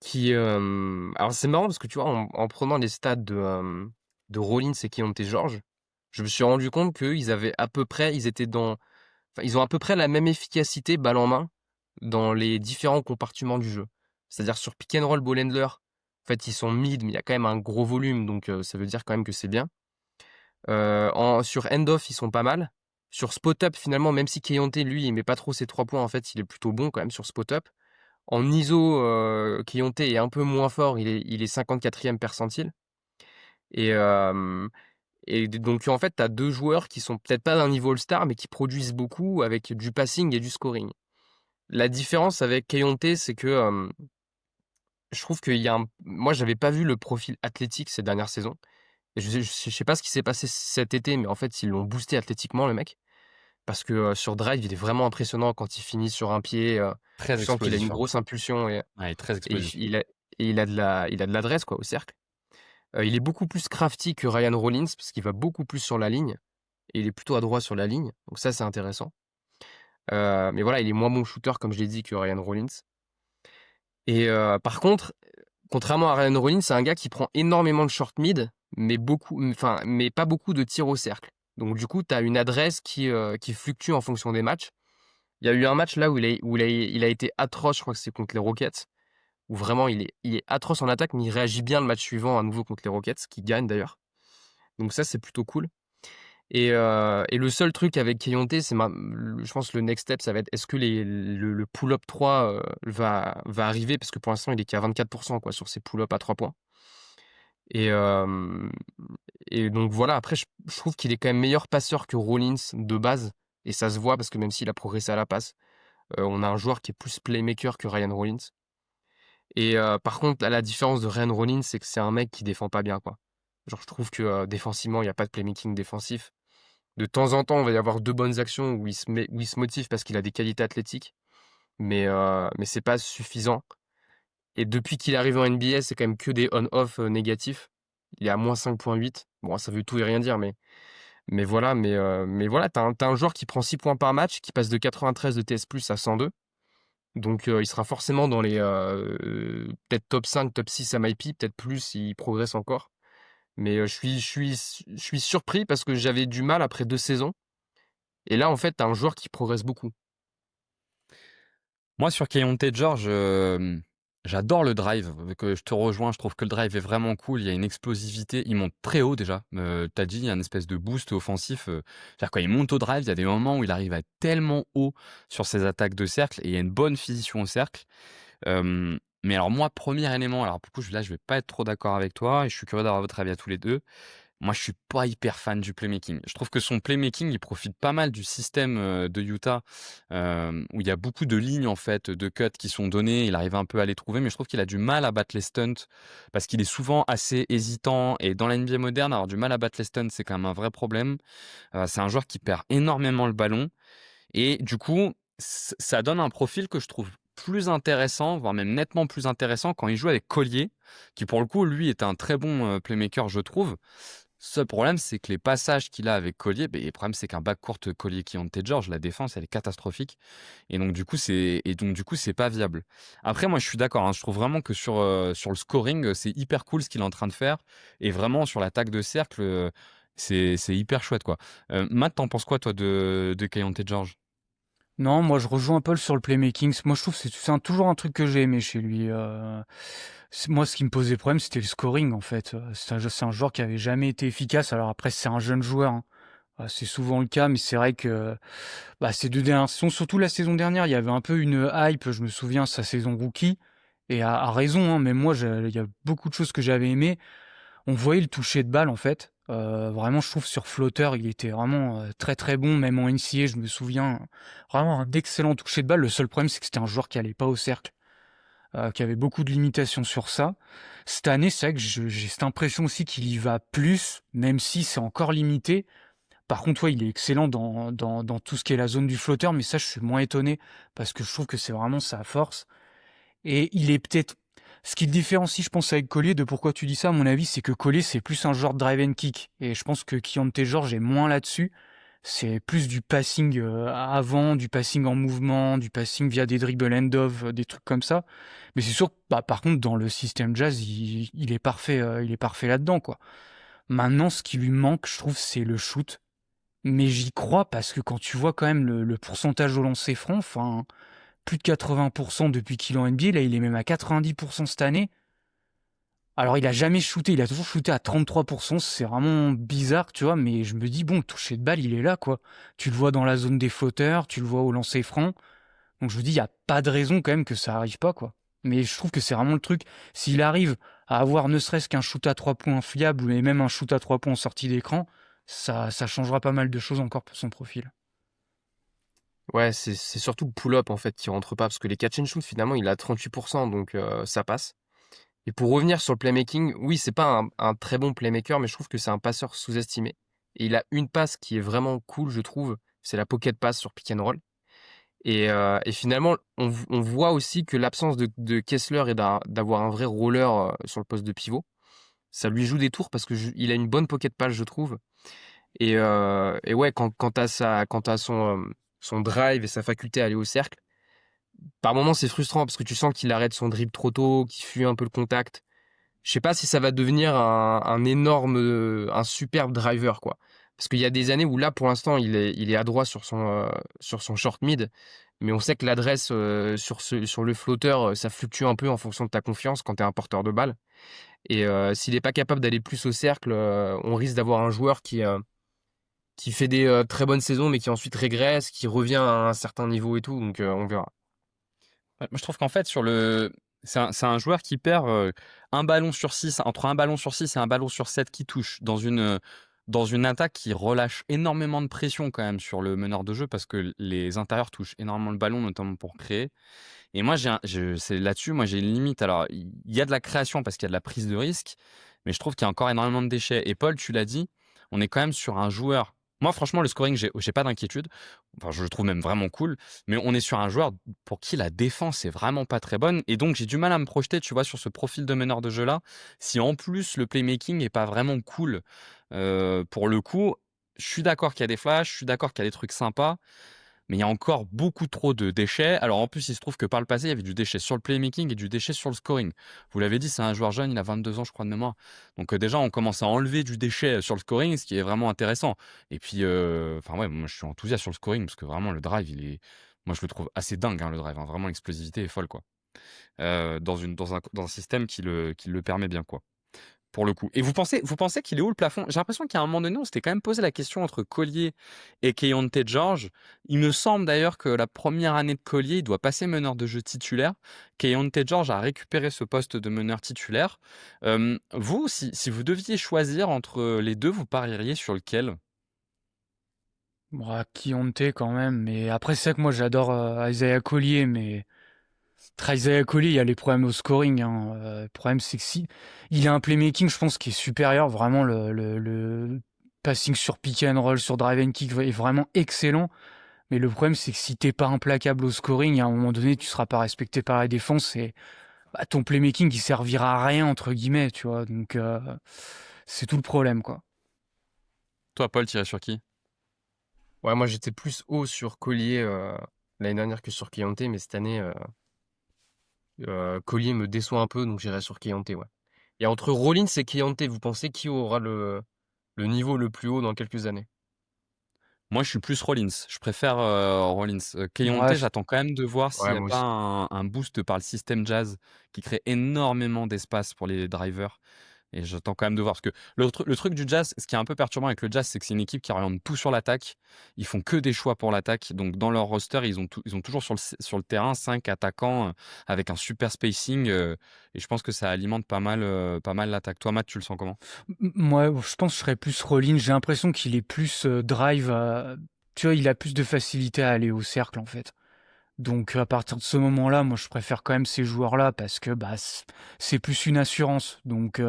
Alors c'est marrant parce que tu vois, en prenant les stats de Rollins et Keyonte George, je me suis rendu compte qu'ils avaient à peu près, ils ont à peu près la même efficacité balle en main dans les différents compartiments du jeu. C'est-à-dire sur pick and roll, ball handler, en fait ils sont mid, mais il y a quand même un gros volume, donc ça veut dire quand même que c'est bien. Sur end-off, ils sont pas mal. Sur spot-up, finalement, même si Keyonte, lui, il met pas trop ses 3 points, en fait, il est plutôt bon quand même sur spot-up. En ISO, Keyonte est un peu moins fort, il est 54e percentile. Et, donc, en fait, tu as 2 joueurs qui sont peut-être pas d'un niveau All-Star, mais qui produisent beaucoup avec du passing et du scoring. La différence avec Keyonte, c'est que je trouve qu'il y a moi, j'avais pas vu le profil athlétique ces dernières saisons. Et je sais pas ce qui s'est passé cet été, mais en fait, ils l'ont boosté athlétiquement, le mec. Parce que sur drive, il est vraiment impressionnant quand il finit sur un pied. Très Tu sens qu'il a une explosif, hein. grosse impulsion et, Ouais, il est très et explosif. il a de l'adresse quoi, au cercle. Il est beaucoup plus crafty que Ryan Rollins parce qu'il va beaucoup plus sur la ligne. Et il est plutôt adroit sur la ligne. Donc ça, c'est intéressant. Mais voilà, il est moins bon shooter, comme je l'ai dit, que Ryan Rollins. Et par contre, contrairement à Ryan Rollins, c'est un gars qui prend énormément de short mid, mais pas beaucoup de tirs au cercle. Donc du coup, tu as une adresse qui fluctue en fonction des matchs. Il y a eu un match là où il a été atroce, je crois que c'est contre les Rockets, où vraiment il est atroce en attaque, mais il réagit bien le match suivant à nouveau contre les Rockets, qui gagnent d'ailleurs. Donc ça, c'est plutôt cool. Et le seul truc avec Keyonte, je pense que le next step, ça va être est-ce que le pull-up 3 va arriver, parce que pour l'instant, il est qu'à 24% quoi, sur ses pull-up à 3 points. Et, donc voilà, après, je trouve qu'il est quand même meilleur passeur que Rollins de base. Et ça se voit parce que même s'il a progressé à la passe, on a un joueur qui est plus playmaker que Ryan Rollins. Et par contre, là, la différence de Ryan Rollins, c'est que c'est un mec qui défend pas bien, quoi. Genre, je trouve que défensivement, il n'y a pas de playmaking défensif. De temps en temps, on va y avoir 2 bonnes actions où il se motive parce qu'il a des qualités athlétiques, mais c'est pas suffisant. Et depuis qu'il arrive en NBA, c'est quand même que des on-off négatifs. Il est à moins 5,8. Bon, ça veut tout et rien dire, mais voilà. Mais voilà, t'as un joueur qui prend 6 points par match, qui passe de 93 de TS+ à 102. Donc il sera forcément dans les peut-être top 5, top 6 à MyP, peut-être plus s'il progresse encore. Mais je suis surpris parce que j'avais du mal après 2 saisons. Et là, en fait, t'as un joueur qui progresse beaucoup. Moi, sur Keyonte George, j'adore le drive. Je te rejoins, je trouve que le drive est vraiment cool. Il y a une explosivité. Il monte très haut déjà. T'as dit, il y a une espèce de boost offensif. C'est-à-dire, quand il monte au drive, il y a des moments où il arrive à être tellement haut sur ses attaques de cercle et il y a une bonne finition au cercle. Mais alors, moi, premier élément, alors pour le coup, là, je vais pas être trop d'accord avec toi et je suis curieux d'avoir votre avis à tous les deux. Moi, je suis pas hyper fan du playmaking. Je trouve que son playmaking, il profite pas mal du système de Utah, où il y a beaucoup de lignes en fait, de cuts qui sont données. Il arrive un peu à les trouver, mais je trouve qu'il a du mal à battre les stunts parce qu'il est souvent assez hésitant. Et dans la NBA moderne, avoir du mal à battre les stunts, c'est quand même un vrai problème. C'est un joueur qui perd énormément le ballon. Et du coup, ça donne un profil que je trouve plus intéressant, voire même nettement plus intéressant quand il joue avec Collier, qui pour le coup, lui, est un très bon playmaker, je trouve. Seul problème, c'est que les passages qu'il a avec Collier, le problème, c'est qu'un backcourt Collier-Keyonte George, la défense, elle est catastrophique. Et donc, du coup, c'est pas viable. Après, moi, je suis d'accord, hein, je trouve vraiment que sur le scoring, c'est hyper cool ce qu'il est en train de faire. Et vraiment, sur l'attaque de cercle, c'est hyper chouette, quoi. Matt, t'en penses quoi, toi, de Keyonte George? Non, moi je rejoins un peu sur le playmaking. Moi je trouve que toujours un truc que j'ai aimé chez lui. Moi ce qui me posait problème c'était le scoring en fait. C'est un joueur qui avait jamais été efficace. Alors après c'est un jeune joueur, hein. C'est souvent le cas, mais c'est vrai que ces 2 dernières saisons, surtout la saison dernière, il y avait un peu une hype, je me souviens, sa saison rookie. Et à raison, hein, même moi il y a beaucoup de choses que j'avais aimées. On voyait le toucher de balle en fait. Vraiment, je trouve sur flotteur, il était vraiment très très bon, même en NCAA, je me souviens. Vraiment un excellent toucher de balle. Le seul problème, c'est que c'était un joueur qui allait pas au cercle, qui avait beaucoup de limitations sur ça. Cette année, c'est vrai que j'ai cette impression aussi qu'il y va plus, même si c'est encore limité. Par contre, ouais, il est excellent dans tout ce qui est la zone du flotteur, mais ça, je suis moins étonné parce que je trouve que c'est vraiment sa force. Et il est peut-être. Ce qui le différencie, je pense, avec Collier, de pourquoi tu dis ça, à mon avis, c'est que Collier, c'est plus un genre de drive and kick. Et je pense que Keyonte George est moins là-dessus. C'est plus du passing avant, du passing en mouvement, du passing via des dribble end-off, des trucs comme ça. Mais c'est sûr, par contre, dans le système jazz, il est parfait, là-dedans, quoi. Maintenant, ce qui lui manque, je trouve, c'est le shoot. Mais j'y crois parce que quand tu vois quand même le pourcentage au lancer franc, enfin, plus de 80% depuis qu'il est en NBA, là il est même à 90% cette année. Alors il a jamais shooté, il a toujours shooté à 33%, c'est vraiment bizarre, tu vois, mais je me dis, bon, le toucher de balle, il est là, quoi. Tu le vois dans la zone des flotteurs, tu le vois au lancer franc, donc je me dis, il n'y a pas de raison quand même que ça arrive pas, quoi. Mais je trouve que c'est vraiment le truc, s'il arrive à avoir ne serait-ce qu'un shoot à 3 points fiable, ou même un shoot à 3 points en sortie d'écran, ça changera pas mal de choses encore pour son profil. Ouais, c'est surtout le pull-up en fait qui rentre pas parce que les catch and shoot finalement il a 38%, donc ça passe. Et pour revenir sur le playmaking, oui, c'est pas un très bon playmaker, mais je trouve que c'est un passeur sous-estimé. Et il a une passe qui est vraiment cool, je trouve, c'est la pocket pass sur pick and roll. Et finalement, on voit aussi que l'absence de Kessler et d'avoir un vrai roller sur le poste de pivot, ça lui joue des tours parce que il a une bonne pocket pass, je trouve. Et ouais, quand t'as son drive et sa faculté à aller au cercle, par moments c'est frustrant parce que tu sens qu'il arrête son dribble trop tôt, qu'il fuit un peu le contact. Je sais pas si ça va devenir un énorme, un superbe driver, quoi. Parce qu'il y a des années où là, pour l'instant, il est adroit sur son short mid, Mais on sait que l'adresse sur le flotteur, ça fluctue un peu en fonction de ta confiance quand tu es un porteur de balle. Et s'il n'est pas capable d'aller plus au cercle, on risque d'avoir un joueur qui fait des très bonnes saisons, mais qui ensuite régresse, qui revient à un certain niveau et tout. Donc on verra. Ouais, moi, je trouve qu'en fait, c'est un joueur qui perd un ballon sur 6, entre un ballon sur 6 et un ballon sur 7 qui touche dans une attaque qui relâche énormément de pression quand même sur le meneur de jeu parce que les intérieurs touchent énormément le ballon, notamment pour créer. Et moi, c'est là-dessus, moi, j'ai une limite. Alors, il y a de la création parce qu'il y a de la prise de risque, mais je trouve qu'il y a encore énormément de déchets. Et Paul, tu l'as dit, on est quand même sur un joueur. Moi, franchement, le scoring, j'ai pas d'inquiétude. Enfin, je le trouve même vraiment cool. Mais on est sur un joueur pour qui la défense est vraiment pas très bonne. Et donc, j'ai du mal à me projeter, tu vois, sur ce profil de meneur de jeu-là. Si en plus, le playmaking est pas vraiment cool, pour le coup, je suis d'accord qu'il y a des flashs, je suis d'accord qu'il y a des trucs sympas. Mais il y a encore beaucoup trop de déchets. Alors en plus, il se trouve que par le passé, il y avait du déchet sur le playmaking et du déchet sur le scoring. Vous l'avez dit, c'est un joueur jeune, il a 22 ans, je crois, de mémoire. Donc déjà, on commence à enlever du déchet sur le scoring, ce qui est vraiment intéressant. Et puis, enfin ouais, moi je suis enthousiaste sur le scoring parce que vraiment le drive, moi je le trouve assez dingue, hein, le drive. Hein. Vraiment, l'explosivité est folle, quoi. Dans un système qui le permet bien, quoi. Pour le coup. Et vous pensez qu'il est où le plafond? J'ai l'impression qu'à un moment donné, on s'était quand même posé la question entre Collier et Keyonte George. Il me semble d'ailleurs que la première année de Collier, il doit passer meneur de jeu titulaire. Keyonte George a récupéré ce poste de meneur titulaire. Vous, si vous deviez choisir entre les deux, vous parieriez sur lequel? Bon, Keyonte quand même, mais après c'est vrai que moi j'adore Isaiah Collier, mais Isaiah Collier, il y a les problèmes au scoring. Hein. Le problème c'est que si il a un playmaking, je pense, qui est supérieur, vraiment le passing sur pick and roll, sur drive and kick est vraiment excellent. Mais le problème c'est que si t'es pas implacable au scoring, à un moment donné, tu seras pas respecté par la défense et bah, ton playmaking il servira à rien entre guillemets, tu vois. Donc c'est tout le problème, quoi. Toi, Paul, tirais sur qui? Ouais, moi j'étais plus haut sur Collier l'année dernière que sur Keyonte, mais cette année, Collier me déçoit un peu, donc j'irai sur Keyonte, ouais. Et entre Rollins et Keyonte, vous pensez qui aura le niveau le plus haut dans quelques années? Moi, je suis plus Rollins. Je préfère Rollins. Keyonte, Ouais, j'attends quand même de voir s'il Ouais, n'y a moi pas aussi. un boost par le système Jazz qui crée énormément d'espace pour les drivers. Et j'attends quand même de voir. Parce que le truc du Jazz, ce qui est un peu perturbant avec le Jazz, c'est que c'est une équipe qui oriente tout sur l'attaque. Ils font que des choix pour l'attaque. Donc, dans leur roster, ils ont toujours sur le terrain 5 attaquants avec un super spacing. Et je pense que ça alimente pas mal l'attaque. Toi, Matt, tu le sens comment? Moi, je pense que je serais plus Rollins. J'ai l'impression qu'il est plus drive. Tu vois, il a plus de facilité à aller au cercle, en fait. Donc, à partir de ce moment-là, moi, je préfère quand même ces joueurs-là parce que bah, c'est plus une assurance. Donc,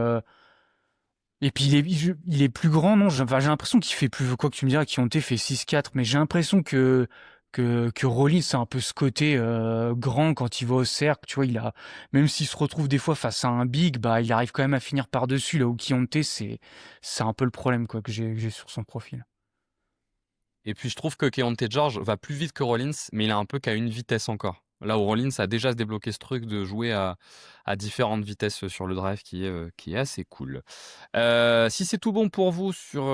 et puis, il est plus grand, non? Enfin, j'ai l'impression qu'il fait plus. Quoi que tu me diras, Kiyonte fait 6-4. Mais j'ai l'impression que Rollins, c'est un peu ce côté grand quand il va au cercle. Tu vois, même s'il se retrouve des fois face à un big, bah, il arrive quand même à finir par-dessus. Là où Kiyonte, c'est un peu le problème, quoi, que j'ai sur son profil. Et puis je trouve que Keontae George va plus vite que Rollins, mais il a un peu qu'à une vitesse encore. Là où Rollins a déjà débloqué ce truc de jouer à différentes vitesses sur le drive qui est assez cool. Si c'est tout bon pour vous sur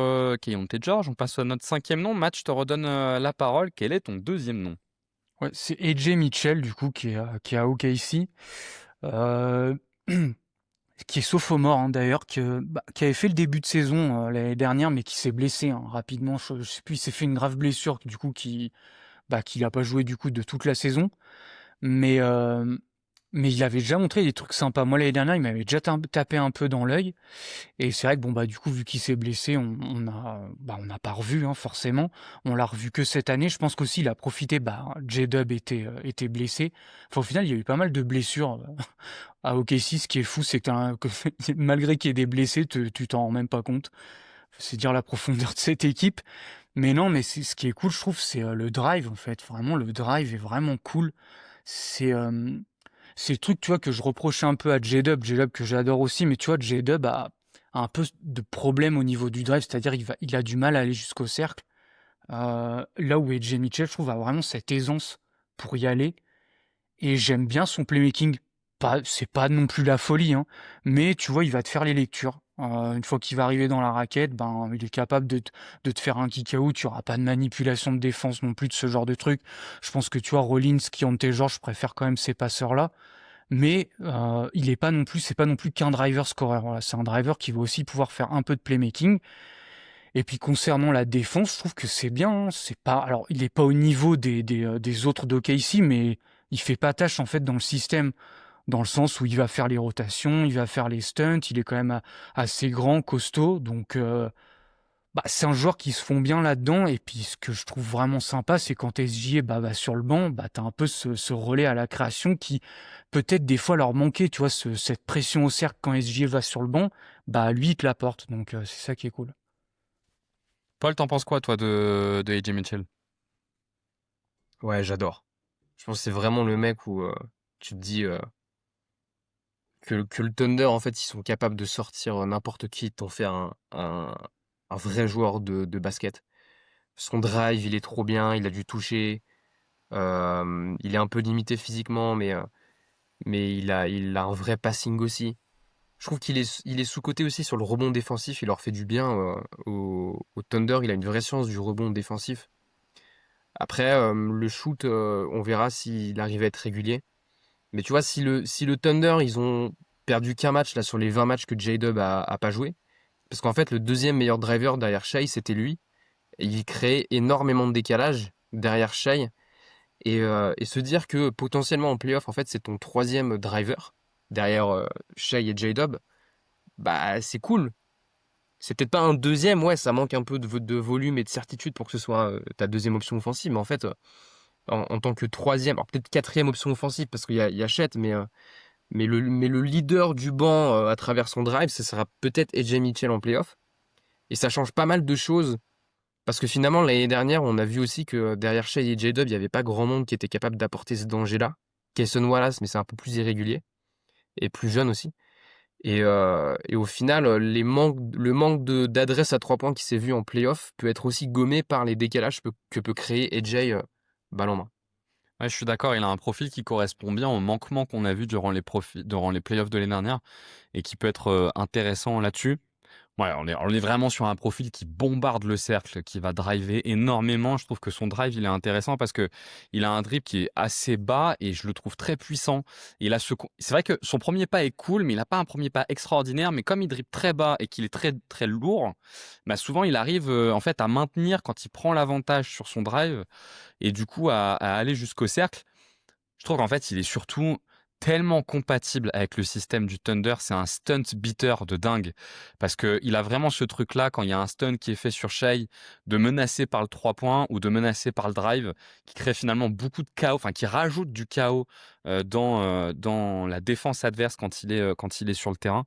Keontae George, on passe à notre 5e nom. Matt, je te redonne la parole. Quel est ton 2e nom? Ouais, c'est AJ Mitchell, du coup, qui est à OKC. Euh, qui est sophomore, hein, d'ailleurs, qui avait fait le début de saison l'année dernière, mais qui s'est blessé hein, rapidement. Je sais plus, il s'est fait une grave blessure, du coup, qu'il n'a pas joué du coup de toute la saison. Mais, euh, mais il avait déjà montré des trucs sympas. Moi, l'année dernière, il m'avait déjà tapé un peu dans l'œil. Et c'est vrai que bon bah du coup vu qu'il s'est blessé, on n'a pas revu hein, forcément. On l'a revu que cette année. Je pense qu'aussi il a profité. Bah J-Dub était blessé. Enfin, au final il y a eu pas mal de blessures à OKC. Ce qui est fou c'est que malgré qu'il y ait des blessés, tu t'en rends même pas compte. C'est dire la profondeur de cette équipe. Mais non, mais ce qui est cool, je trouve, c'est le drive en fait. Vraiment le drive est vraiment cool. C'est c'est le truc, tu vois, que je reprochais un peu à J-Dub, que j'adore aussi, mais tu vois, J-Dub a un peu de problème au niveau du drive, c'est-à-dire il a du mal à aller jusqu'au cercle. Là où AJ Mitchell, je trouve, a vraiment cette aisance pour y aller. Et j'aime bien son playmaking. C'est pas non plus la folie, hein, mais tu vois, il va te faire les lectures. Une fois qu'il va arriver dans la raquette, ben, il est capable de te faire un kick-out. Il y aura pas de manipulation de défense non plus, de ce genre de truc. Je pense que, tu vois, Rollins, Keyonte George, je préfère quand même ces passeurs-là. Mais il est pas non plus, c'est pas non plus qu'un driver scorer. Voilà, c'est un driver qui va aussi pouvoir faire un peu de playmaking. Et puis concernant la défense, je trouve que c'est bien, hein. C'est pas, alors il est pas au niveau des autres d'OKC, mais il fait pas tâche en fait dans le système, dans le sens où il va faire les rotations, il va faire les stunts. Il est quand même assez grand, costaud, donc bah, c'est un joueur qui se fond bien là-dedans. Et puis ce que je trouve vraiment sympa, c'est quand SGA va sur le banc, bah, t'as un peu ce relais à la création qui peut-être des fois leur manquait, tu vois, cette pression au cercle quand SGA va sur le banc, bah lui il te l'apporte. Donc c'est ça qui est cool. Paul, t'en penses quoi, toi, de AJ Mitchell? Ouais, j'adore. Je pense que c'est vraiment le mec où tu te dis que le Thunder, en fait, ils sont capables de sortir n'importe qui, de t'en faire un vrai joueur de basket. Son drive, il est trop bien, il a du toucher. Il est un peu limité physiquement, mais il a un vrai passing aussi. Je trouve il est sous-coté aussi sur le rebond défensif. Il leur fait du bien au Thunder. Il a une vraie science du rebond défensif. Après, le shoot, on verra s'il arrive à être régulier. Mais tu vois, si le Thunder, ils ont perdu qu'un match là, sur les 20 matchs que J-Dub a pas joué, parce qu'en fait, le deuxième meilleur driver derrière Shai, c'était lui. Et il créait énormément de décalage derrière Shai. Et se dire que potentiellement en playoff, en fait, c'est ton troisième driver derrière Shai et J-Dub, bah c'est cool. C'est peut-être pas un deuxième, ouais, ça manque un peu de volume et de certitude pour que ce soit ta deuxième option offensive, mais en fait, en tant que troisième, alors peut-être quatrième option offensive parce qu'il y a Chet, mais le leader du banc à travers son drive, ce sera peut-être AJ Mitchell en playoff. Et ça change pas mal de choses parce que finalement, l'année dernière, on a vu aussi que derrière Shai et J-Dub, il n'y avait pas grand monde qui était capable d'apporter ce danger-là. Cason Wallace, mais c'est un peu plus irrégulier et plus jeune aussi. Et au final, le manque d'adresse à 3 points qui s'est vu en playoff peut être aussi gommé par les décalages que peut créer AJ balle en main. Ouais, je suis d'accord, il a un profil qui correspond bien au manquement qu'on a vu durant les playoffs de l'année dernière et qui peut être intéressant là-dessus. Ouais, on est vraiment sur un profil qui bombarde le cercle, qui va driver énormément. Je trouve que son drive, il est intéressant parce que il a un dribble qui est assez bas et je le trouve très puissant. C'est vrai que son premier pas est cool, mais il n'a pas un premier pas extraordinaire. Mais comme il dribble très bas et qu'il est très, très lourd, bah souvent il arrive en fait à maintenir quand il prend l'avantage sur son drive et du coup à aller jusqu'au cercle. Je trouve qu'en fait, il est surtout tellement compatible avec le système du Thunder. C'est un stunt beater de dingue. Parce qu'il a vraiment ce truc-là, quand il y a un stunt qui est fait sur Shai, de menacer par le 3 points ou de menacer par le drive, qui crée finalement beaucoup de chaos, enfin qui rajoute du chaos dans la défense adverse quand il est sur le terrain.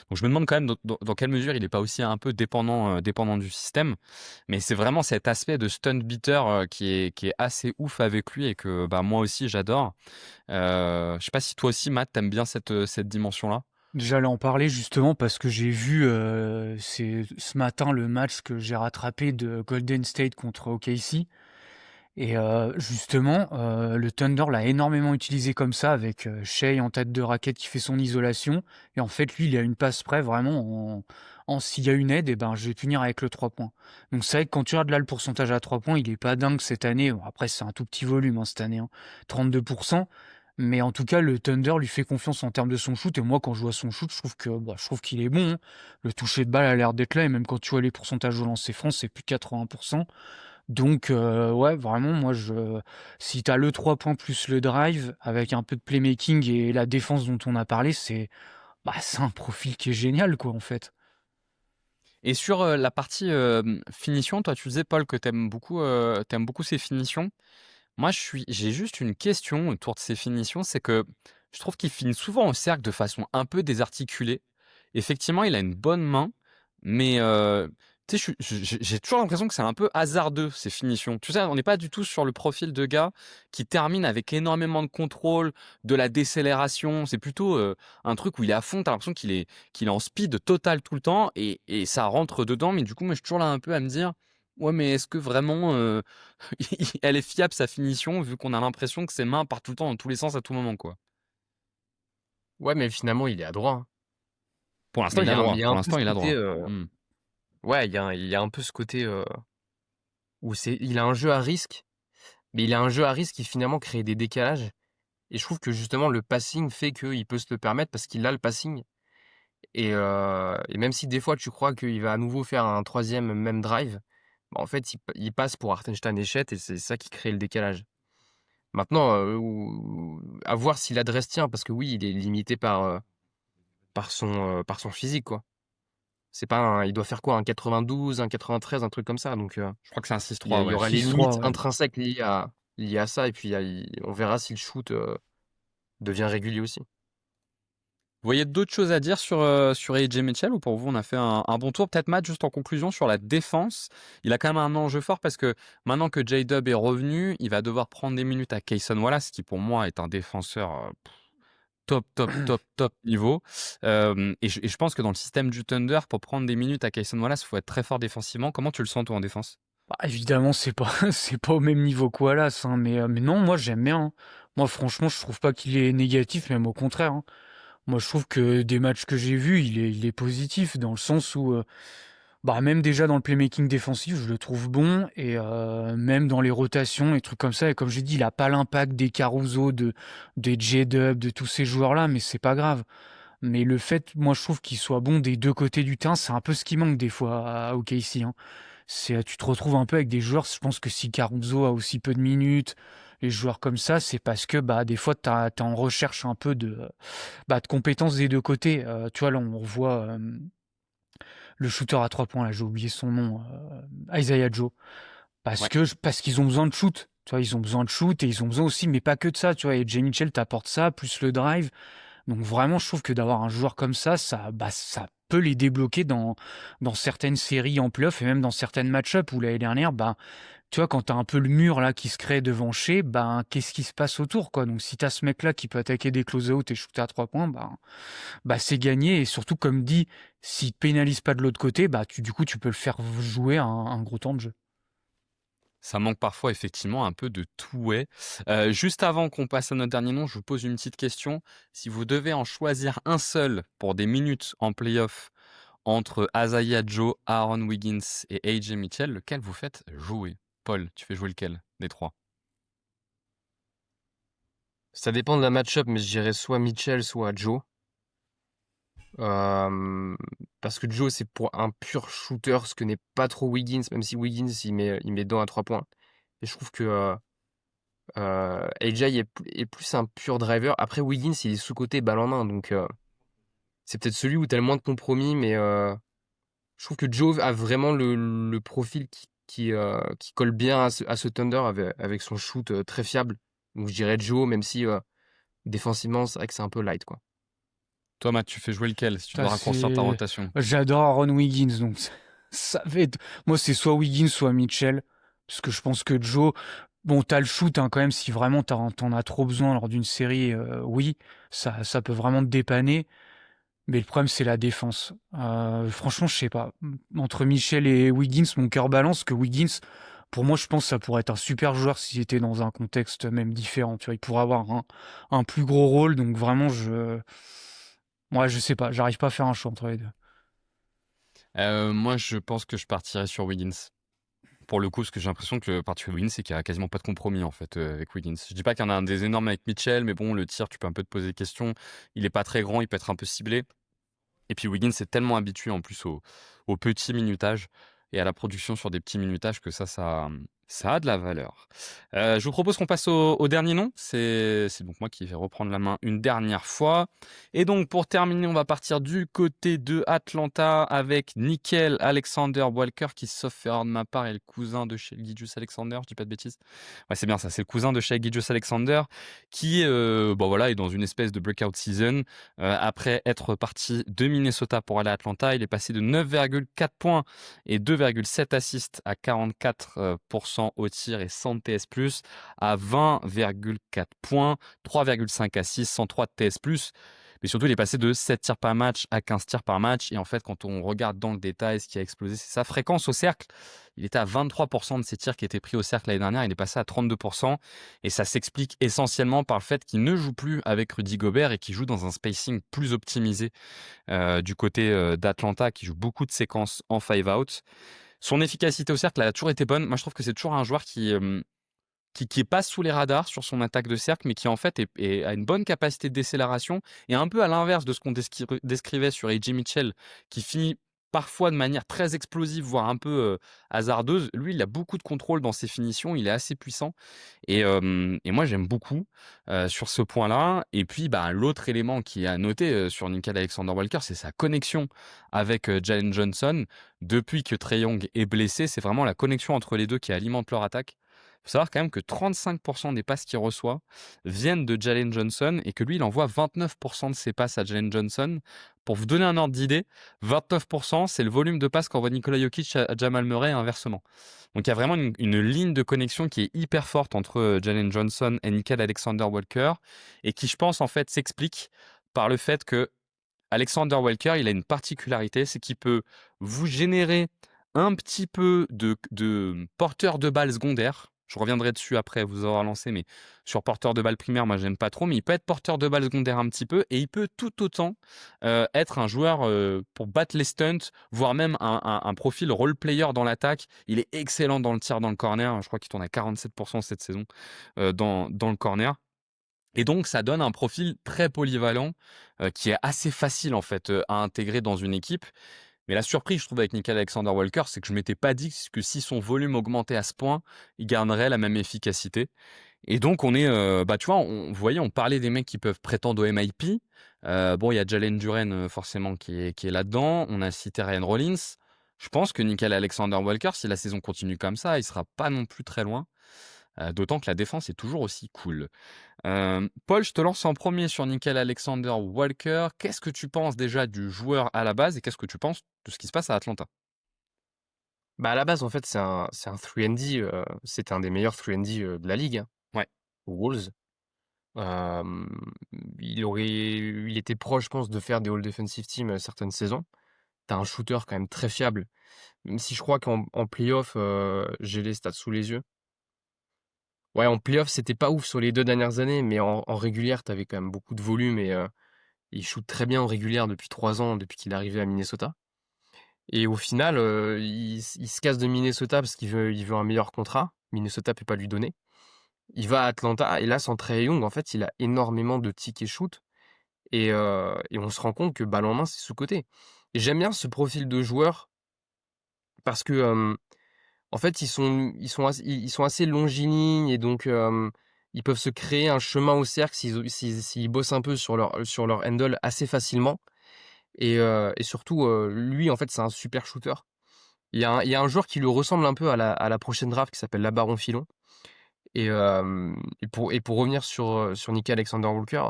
Donc je me demande quand même dans quelle mesure il n'est pas aussi un peu dépendant du système. Mais c'est vraiment cet aspect de stunt beater qui est assez ouf avec lui et que bah, moi aussi j'adore. Je sais pas si toi aussi, Matt, t'aimes bien cette dimension-là. J'allais en parler justement parce que j'ai vu ce matin le match que j'ai rattrapé de Golden State contre OKC. Et justement, le Thunder l'a énormément utilisé comme ça, avec Shai en tête de raquette qui fait son isolation. Et en fait, lui, il a une passe près vraiment s'il y a une aide, et ben, je vais punir avec le 3 points. Donc c'est vrai que quand tu regardes là le pourcentage à 3 points, il est pas dingue cette année. Bon, après, c'est un tout petit volume hein, cette année, hein, 32%. Mais en tout cas, le Thunder lui fait confiance en termes de son shoot. Et moi, quand je vois son shoot, je trouve qu'il est bon, hein. Le toucher de balle a l'air d'être là. Et même quand tu vois les pourcentages au lancer franc, c'est plus de 80%. Donc, ouais, vraiment, si tu as le 3 points plus le drive, avec un peu de playmaking et la défense dont on a parlé, c'est un profil qui est génial, quoi, en fait. Et sur la partie finition, toi, tu disais, Paul, que t'aimes beaucoup ces finitions. Moi, j'ai juste une question autour de ces finitions, c'est que je trouve qu'il finit souvent au cercle de façon un peu désarticulée. Effectivement, il a une bonne main, mais tu sais, j'ai toujours l'impression que c'est un peu hasardeux, ces finitions. Tu sais, on n'est pas du tout sur le profil de gars qui termine avec énormément de contrôle, de la décélération. C'est plutôt un truc où il est à fond, t'as l'impression qu'il est en speed total tout le temps et ça rentre dedans. Mais du coup, moi, je suis toujours là un peu à me dire, ouais, mais est-ce que vraiment elle est fiable sa finition, vu qu'on a l'impression que ses mains partent tout le temps dans tous les sens à tout moment, quoi. Ouais, mais finalement, il est adroit, hein. Pour l'instant, Mais il a droit. il y a Pour un peu l'instant, ce il a côté, droit. Hmm. ouais, il y a un peu ce côté où il a un jeu à risque, mais il a un jeu à risque qui finalement crée des décalages. Et je trouve que justement le passing fait qu'il peut se le permettre parce qu'il a le passing. Et même si des fois tu crois qu'il va à nouveau faire un troisième même drive, bah, en fait il passe pour Hartenstein et Chet et c'est ça qui crée le décalage. Maintenant, à voir si l'adresse tient, parce que oui, il est limité par son physique, quoi. C'est pas il doit faire quoi, un 92, un 93, un truc comme ça. Donc, Je crois que c'est un il 6-3, y ouais. aura les 6-3, limites ouais. intrinsèques liées à ça, et puis on verra si le shoot devient régulier aussi. Vous voyez d'autres choses à dire sur AJ Mitchell ou pour vous, on a fait un bon tour? Peut-être Matt, juste en conclusion sur la défense. Il a quand même un enjeu fort parce que maintenant que J-Dub est revenu, il va devoir prendre des minutes à Cason Wallace, qui pour moi est un défenseur top niveau. Et je pense que dans le système du Thunder, pour prendre des minutes à Cason Wallace, il faut être très fort défensivement. Comment tu le sens, toi, en défense? Bah, évidemment, c'est pas, c'est pas au même niveau que Wallace, hein, mais non, moi j'aime bien, hein. Moi, franchement, je trouve pas qu'il est négatif, même au contraire, hein. Moi, je trouve que des matchs que j'ai vus, il est positif dans le sens où, bah, même déjà dans le playmaking défensif, je le trouve bon et même dans les rotations et trucs comme ça. Et comme j'ai dit, il a pas l'impact des Caruso, des J-Dub, de tous ces joueurs-là, mais c'est pas grave. Mais le fait, moi, je trouve qu'il soit bon des deux côtés du terrain, c'est un peu ce qui manque des fois à OKC, hein. Tu te retrouves un peu avec des joueurs, je pense que si Caruso a aussi peu de minutes, les joueurs comme ça, c'est parce que bah, des fois, tu es en recherche un peu de compétences des deux côtés. Tu vois, là, on revoit le shooter à 3 points, là, j'ai oublié son nom, Isaiah Joe. Ouais. Parce qu'ils ont besoin de shoot. Tu vois, ils ont besoin de shoot et ils ont besoin aussi, mais pas que de ça. Tu vois, et Jay Mitchell t'apporte ça, plus le drive. Donc vraiment, je trouve que d'avoir un joueur comme ça peut les débloquer dans certaines séries en playoff et même dans certaines match-up où l'année dernière, bah, tu vois, quand t'as un peu le mur là qui se crée devant Shea, bah, qu'est-ce qui se passe autour, quoi. Donc si t'as ce mec-là qui peut attaquer des close-out et shooter à 3 points, bah c'est gagné. Et surtout, comme dit, s'il te pénalise pas de l'autre côté, bah du coup, tu peux le faire jouer un gros temps de jeu. Ça manque parfois effectivement un peu de two-way. Juste avant qu'on passe à notre dernier nom, je vous pose une petite question. Si vous devez en choisir un seul pour des minutes en playoff entre Isaiah Joe, Aaron Wiggins et AJ Mitchell, lequel vous faites jouer? Paul, tu fais jouer lequel des trois? Ça dépend de la match-up, mais je dirais soit Mitchell, soit Joe. Parce que Joe, c'est pour un pur shooter, ce que n'est pas trop Wiggins, même si Wiggins, il met dedans à 3 points. Et je trouve que AJ est plus un pur driver. Après, Wiggins, il est sous-côté balle en main, donc c'est peut-être celui où tu as le moins de compromis, mais je trouve que Joe a vraiment le profil qui colle bien à ce Thunder avec son shoot très fiable. Donc je dirais Joe, même si défensivement, c'est vrai que c'est un peu light, quoi. Toi, Matt, tu fais jouer lequel si tu dois Ça, raccourcir ta rotation? J'adore Aaron Wiggins, donc ça va être... Moi, c'est soit Wiggins, soit Mitchell, parce que je pense que Joe... Bon, t'as le shoot, hein, quand même, si vraiment t'en as trop besoin lors d'une série, oui, ça peut vraiment te dépanner. Mais le problème, c'est la défense. Franchement, je sais pas. Entre Mitchell et Wiggins, mon cœur balance que Wiggins, pour moi, je pense que ça pourrait être un super joueur s'il était dans un contexte même différent. Tu vois, il pourrait avoir un plus gros rôle. Donc vraiment, ouais, je sais pas. J'arrive pas à faire un choix entre les deux. Moi, je pense que je partirais sur Wiggins. Pour le coup, parce que j'ai l'impression que le parti Wiggins, c'est qu'il n'y a quasiment pas de compromis en fait avec Wiggins. Je dis pas qu'il y en a un des énormes avec Mitchell, mais bon, le tir, tu peux un peu te poser des questions. Il est pas très grand, il peut être un peu ciblé. Et puis Wiggins est tellement habitué en plus au petit minutage et à la production sur des petits minutages que ça a de la valeur. Je vous propose qu'on passe au dernier nom. C'est donc moi qui vais reprendre la main une dernière fois. Et donc pour terminer, on va partir du côté de Atlanta avec Nickel Alexander Walker qui, sauf erreur de ma part, est le cousin de Shai Gilgeous-Alexander. Je dis pas de bêtises. Ouais, c'est bien ça. C'est le cousin de Shai Gilgeous-Alexander qui bon voilà, est dans une espèce de breakout season. Après être parti de Minnesota pour aller à Atlanta, il est passé de 9,4 points et 2,7 assists à 44% au tir et 100 TS+, à 20,4 points, 3,5 assists, 103 TS+. Mais surtout, il est passé de 7 tirs par match à 15 tirs par match. Et en fait, quand on regarde dans le détail, ce qui a explosé, c'est sa fréquence au cercle. Il était à 23% de ses tirs qui étaient pris au cercle l'année dernière. Il est passé à 32%. Et ça s'explique essentiellement par le fait qu'il ne joue plus avec Rudy Gobert et qu'il joue dans un spacing plus optimisé du côté d'Atlanta, qui joue beaucoup de séquences en 5-out. Son efficacité au cercle, elle a toujours été bonne. Moi, je trouve que c'est toujours un joueur qui passe sous les radars sur son attaque de cercle, mais qui en fait a une bonne capacité de décélération, et un peu à l'inverse de ce qu'on décrivait sur A.J. Mitchell, qui finit parfois de manière très explosive, voire un peu hasardeuse. Lui, il a beaucoup de contrôle dans ses finitions, il est assez puissant, et moi j'aime beaucoup sur ce point-là. Et puis l'autre élément qui est à noter sur Nickeil Alexander-Walker, c'est sa connexion avec Jalen Johnson. Depuis que Trae Young est blessé, c'est vraiment la connexion entre les deux qui alimente leur attaque. Il faut savoir quand même que 35% des passes qu'il reçoit viennent de Jalen Johnson, et que lui, il envoie 29% de ses passes à Jalen Johnson. Pour vous donner un ordre d'idée, 29%, c'est le volume de passes qu'envoie Nikola Jokic à Jamal Murray et inversement. Donc il y a vraiment une ligne de connexion qui est hyper forte entre Jalen Johnson et Nickeil Alexander-Walker, et qui, je pense, en fait, s'explique par le fait que Alexander Walker, il a une particularité, c'est qu'il peut vous générer un petit peu de porteur de balles secondaire. Je reviendrai dessus après vous avoir lancé, mais sur porteur de balles primaire, moi j'aime pas trop, mais il peut être porteur de balles secondaire un petit peu, et il peut tout autant être un joueur pour battre les stunts, voire même un profil role player dans l'attaque. Il est excellent dans le tir dans le corner, je crois qu'il tourne à 47% cette saison dans le corner. Et donc, ça donne un profil très polyvalent qui est assez facile en fait à intégrer dans une équipe. Mais la surprise, je trouve, avec Nickeil Alexander-Walker, c'est que je ne m'étais pas dit que si son volume augmentait à ce point, il garderait la même efficacité. Et donc, on est, tu vois, vous voyez, on parlait des mecs qui peuvent prétendre au MIP. Bon, il y a Jalen Duren forcément qui est là-dedans. On a cité Ryan Rollins. Je pense que Nickeil Alexander-Walker, si la saison continue comme ça, il sera pas non plus très loin. D'autant que la défense est toujours aussi cool. Paul, je te lance en premier sur Nickeil Alexander-Walker. Qu'est-ce que tu penses déjà du joueur à la base, et qu'est-ce que tu penses de ce qui se passe à Atlanta? À la base, en fait, c'est un 3&D. C'est un des meilleurs 3&D de la ligue, hein, Ouais. aux Wolves. Il était proche, je pense, de faire des All-Defensive Team certaines saisons. T'as un shooter quand même très fiable. Même si je crois qu'en playoff, j'ai les stats sous les yeux. Ouais, en playoff, c'était pas ouf sur les 2 dernières années, mais en régulière, t'avais quand même beaucoup de volume, et il shoot très bien en régulière depuis 3 ans, depuis qu'il est arrivé à Minnesota. Et au final, il se casse de Minnesota parce il veut un meilleur contrat. Minnesota peut pas lui donner. Il va à Atlanta, et là, sans Trae Young, en fait, il a énormément de tirs et shoot, et on se rend compte que balle en main, c'est sous-coté. Et j'aime bien ce profil de joueur parce que, en fait, ils sont assez longilignes, et donc ils peuvent se créer un chemin au cercle s'ils bossent un peu sur leur handle assez facilement. Et surtout, lui, en fait, c'est un super shooter. Il y a un joueur qui lui ressemble un peu à la prochaine draft, qui s'appelle Labaron Philon. Et pour revenir sur Nickeil Alexander-Walker,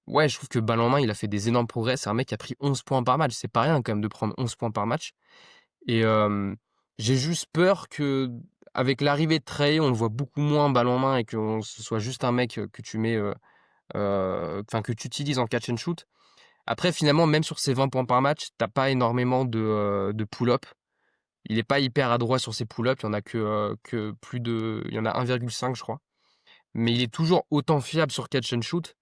ouais, je trouve que balle en main, il a fait des énormes progrès. C'est un mec qui a pris 11 points par match. C'est pas rien quand même de prendre 11 points par match. Et j'ai juste peur que, avec l'arrivée de Trae, on le voit beaucoup moins balle en main, et que ce soit juste un mec que tu mets, que tu utilises en catch and shoot. Après, finalement, même sur ses 20 points par match, t'as pas énormément de pull-up. Il est pas hyper adroit sur ses pull-ups. Il y en a que plus de, il y en a 1,5, je crois. Mais il est toujours autant fiable sur catch and shoot.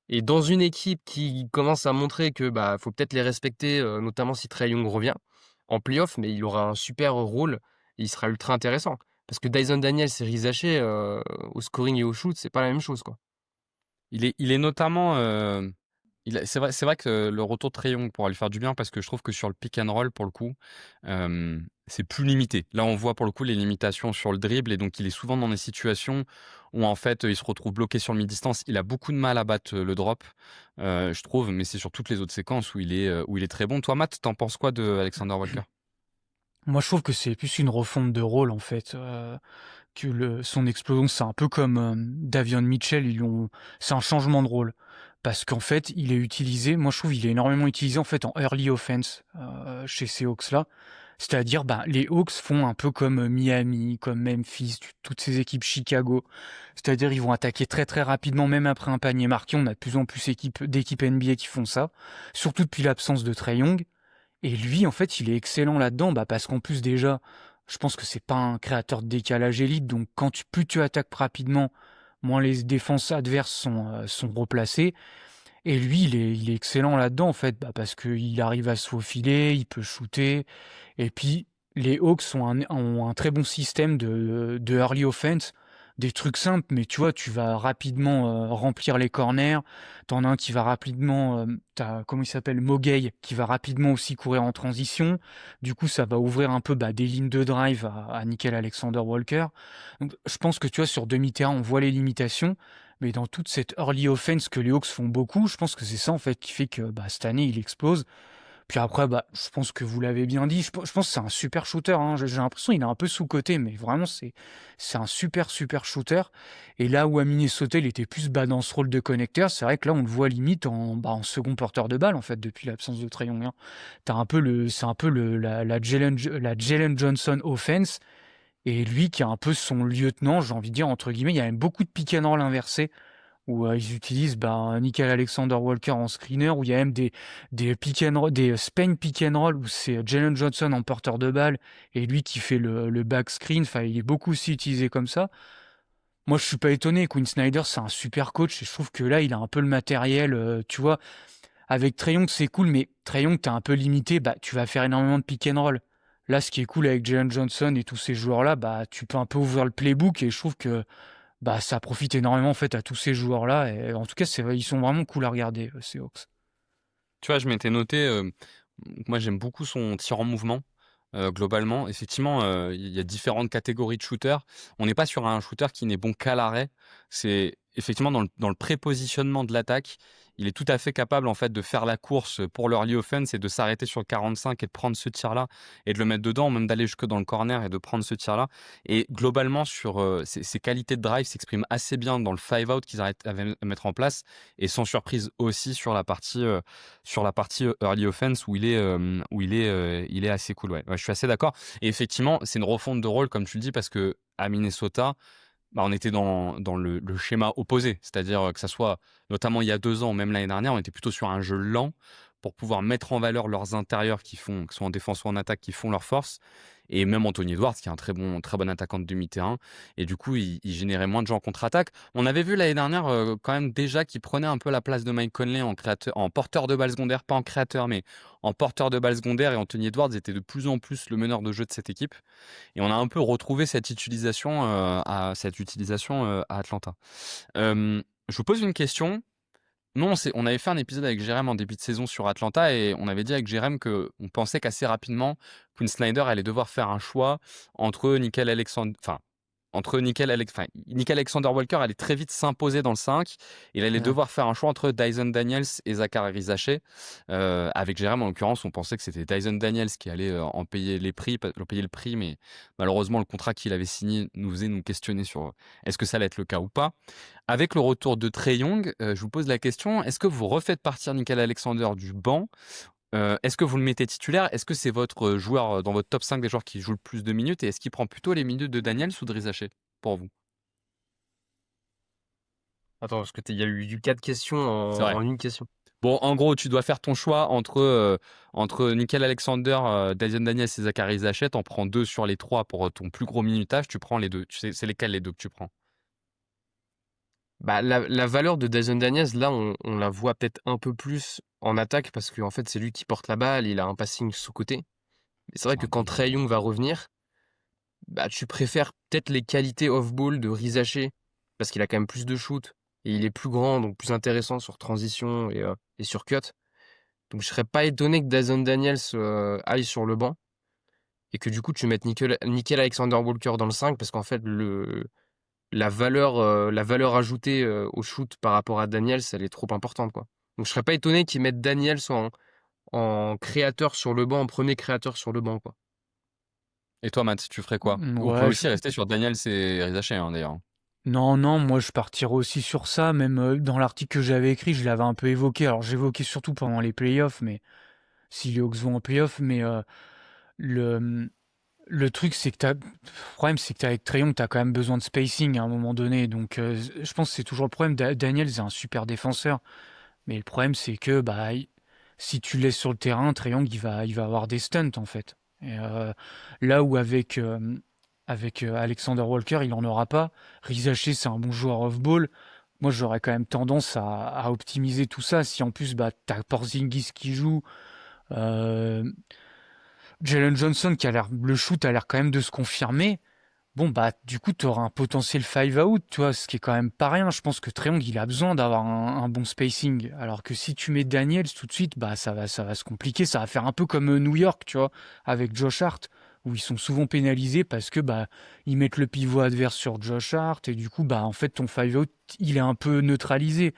Et dans une équipe qui commence à montrer que faut peut-être les respecter, notamment si Trae Young revient en playoff, mais il aura un super rôle, et il sera ultra intéressant. Parce que Dyson Daniels et Riz Haché, au scoring et au shoot, c'est pas la même chose, quoi. Il est notamment. C'est vrai que le retour de Trae Young pourra lui faire du bien, parce que je trouve que sur le pick and roll, pour le coup, c'est plus limité. Là, on voit pour le coup les limitations sur le dribble, et donc il est souvent dans des situations où en fait il se retrouve bloqué sur le mi-distance. Il a beaucoup de mal à battre le drop, je trouve, mais c'est sur toutes les autres séquences où il est très bon. Toi, Matt, t'en penses quoi de Alexander Walker? Moi, je trouve que c'est plus une refonte de rôle, en fait. Son explosion, c'est un peu comme Davion Mitchell, c'est un changement de rôle. Parce qu'en fait, il est utilisé, moi je trouve il est énormément utilisé en fait en early offense chez ces Hawks-là. C'est-à-dire, les Hawks font un peu comme Miami, comme Memphis, toutes ces équipes Chicago. C'est-à-dire, ils vont attaquer très très rapidement, même après un panier marqué. On a de plus en plus d'équipes NBA qui font ça, surtout depuis l'absence de Trae Young. Et lui, en fait, il est excellent là-dedans, parce qu'en plus déjà, je pense que c'est pas un créateur de décalage élite, donc plus tu attaques rapidement, moins les défenses adverses sont replacées. Et lui, il est excellent là-dedans, en fait, parce qu'il arrive à se faufiler, il peut shooter. Et puis, les Hawks ont un très bon système de early offense, des trucs simples, mais tu vois, tu vas rapidement remplir les corners. T'en as un qui va rapidement, comment il s'appelle, Mogay, qui va rapidement aussi courir en transition. Du coup, ça va ouvrir un peu des lignes de drive à Nickel Alexander-Walker. Donc, je pense que tu vois, sur demi-terrain, on voit les limitations. Mais dans toute cette early offense que les Hawks font beaucoup, je pense que c'est ça en fait qui fait que cette année il explose. Puis après, je pense que vous l'avez bien dit, je pense que c'est un super shooter, hein. J'ai l'impression qu'il est un peu sous-coté, mais vraiment c'est un super super shooter. Et là où à Minnesota il était plus dans ce rôle de connecteur, c'est vrai que là on le voit limite en second porteur de balle en fait depuis l'absence de Trae Young, hein. C'est un peu la Jalen Johnson offense. Et lui qui est un peu son lieutenant, j'ai envie de dire, entre guillemets, il y a même beaucoup de pick and roll inversés où ils utilisent Nickel Alexander-Walker en screener, où il y a même des pick and roll, des Spain pick and roll, où c'est Jalen Johnson en porteur de balle et lui qui fait le back screen. Enfin, il est beaucoup aussi utilisé comme ça. Moi, je suis pas étonné. Quinn Snyder, c'est un super coach et je trouve que là, il a un peu le matériel. Tu vois, avec Trae Young, c'est cool, mais Trae Young, t'es un peu limité. Tu vas faire énormément de pick and roll. Là, ce qui est cool avec Jalen Johnson et tous ces joueurs-là, tu peux un peu ouvrir le playbook et je trouve que ça profite énormément en fait à tous ces joueurs-là. Et en tout cas, ils sont vraiment cool à regarder, ces Hawks. Tu vois, je m'étais noté, moi j'aime beaucoup son tir en mouvement. Globalement, effectivement, il y a différentes catégories de shooters. On n'est pas sur un shooter qui n'est bon qu'à l'arrêt. C'est effectivement dans le prépositionnement de l'attaque, il est tout à fait capable en fait de faire la course pour l'early offense et de s'arrêter sur le 45 et de prendre ce tir-là et de le mettre dedans, même d'aller jusque dans le corner et de prendre ce tir-là. Et globalement, sur ses qualités de drive s'expriment assez bien dans le five-out qu'ils arrêtent à mettre en place et sans surprise aussi sur la partie early offense où il est assez cool. Ouais. Ouais, je suis assez d'accord. Et effectivement, c'est une refonte de rôle, comme tu le dis, parce que à Minnesota, on était dans le schéma opposé. C'est-à-dire que ça soit, notamment il y a 2 ans, même l'année dernière, on était plutôt sur un jeu lent pour pouvoir mettre en valeur leurs intérieurs qui sont en défense ou en attaque, qui font leur force. Et même Anthony Edwards, qui est un très bon attaquant de demi-terrain. Et du coup, il générait moins de gens en contre-attaque. On avait vu l'année dernière, quand même, déjà qu'il prenait un peu la place de Mike Conley en porteur de balle secondaire, pas en créateur, mais en porteur de balle secondaire. Et Anthony Edwards était de plus en plus le meneur de jeu de cette équipe. Et on a un peu retrouvé cette utilisation à Atlanta. Je vous pose une question. Nous, on avait fait un épisode avec Jérém en début de saison sur Atlanta et on avait dit avec Jérém qu'on pensait qu'assez rapidement, Quinn Snyder allait devoir faire un choix entre Nickel Alexander-Walker allait très vite s'imposer dans le 5. Il allait Ouais. devoir faire un choix entre Dyson Daniels et Zachary Rizaché. Avec Jérém, en l'occurrence, on pensait que c'était Dyson Daniels qui allait en payer le prix, mais malheureusement, le contrat qu'il avait signé nous faisait nous questionner sur est-ce que ça allait être le cas ou pas. Avec le retour de Trae Young, je vous pose la question, est-ce que vous refaites partir Nickel Alexander du banc? Est-ce que vous le mettez titulaire? Est-ce que c'est votre joueur dans votre top 5 des joueurs qui joue le plus de minutes? Et est-ce qu'il prend plutôt les minutes de Daniels ou de Rizaché pour vous? Attends, parce qu'il y a eu 4 questions C'est vrai. en une question. Bon, en gros, tu dois faire ton choix entre Nickel Alexander, Dyson Daniels et Zachary Rizaché. T'en prends 2 sur les 3 pour ton plus gros minutage. Tu prends les 2. Tu sais, c'est lesquels les 2 que tu prends? La valeur de Dyson Daniels, là, on la voit peut-être un peu plus en attaque parce qu'en fait, c'est lui qui porte la balle, il a un passing sous-côté. Mais c'est vrai que quand Trae Young va revenir, tu préfères peut-être les qualités off-ball de Rizaché parce qu'il a quand même plus de shoot et il est plus grand, donc plus intéressant sur transition et sur cut. Donc je serais pas étonné que Dyson Daniels aille sur le banc et que du coup tu mettes Nickel Alexander-Walker dans le 5 parce qu'en fait la valeur ajoutée au shoot par rapport à Daniels, elle est trop importante, quoi. Donc je serais pas étonné qu'ils mettent Daniels en créateur sur le banc, en premier créateur sur le banc, quoi. Et toi, Matt, tu ferais quoi? Vous pouvez Ouais, aussi rester sur Daniels et Rizaché, hein, d'ailleurs. non, non, moi je partirais aussi sur ça. Même dans l'article que j'avais écrit, je l'avais un peu évoqué. Alors j'évoquais surtout pendant les playoffs, mais si les Hawks vont en playoffs, mais Le, le truc, c'est que le problème, c'est que avec Trae Young, t'as quand même besoin de spacing à un moment donné. Donc, je pense que c'est toujours le problème. Daniel, c'est un super défenseur. Mais le problème, c'est que si tu le laisses sur le terrain, Trae Young, il va avoir des stunts, en fait. Et, là où avec Alexander Walker, il en aura pas. Rizaché, c'est un bon joueur off-ball. Moi, j'aurais quand même tendance à optimiser tout ça. Si en plus, t'as Porzingis qui joue, euh, Jalen Johnson le shoot a l'air quand même de se confirmer. Bon, du coup, tu auras un potentiel 5 out, tu vois, ce qui est quand même pas rien. Je pense que Trae Young, il a besoin d'avoir un bon spacing. Alors que si tu mets Daniels tout de suite, ça va se compliquer. Ça va faire un peu comme New York, tu vois, avec Josh Hart, où ils sont souvent pénalisés parce que, ils mettent le pivot adverse sur Josh Hart et du coup, en fait, ton 5 out, il est un peu neutralisé.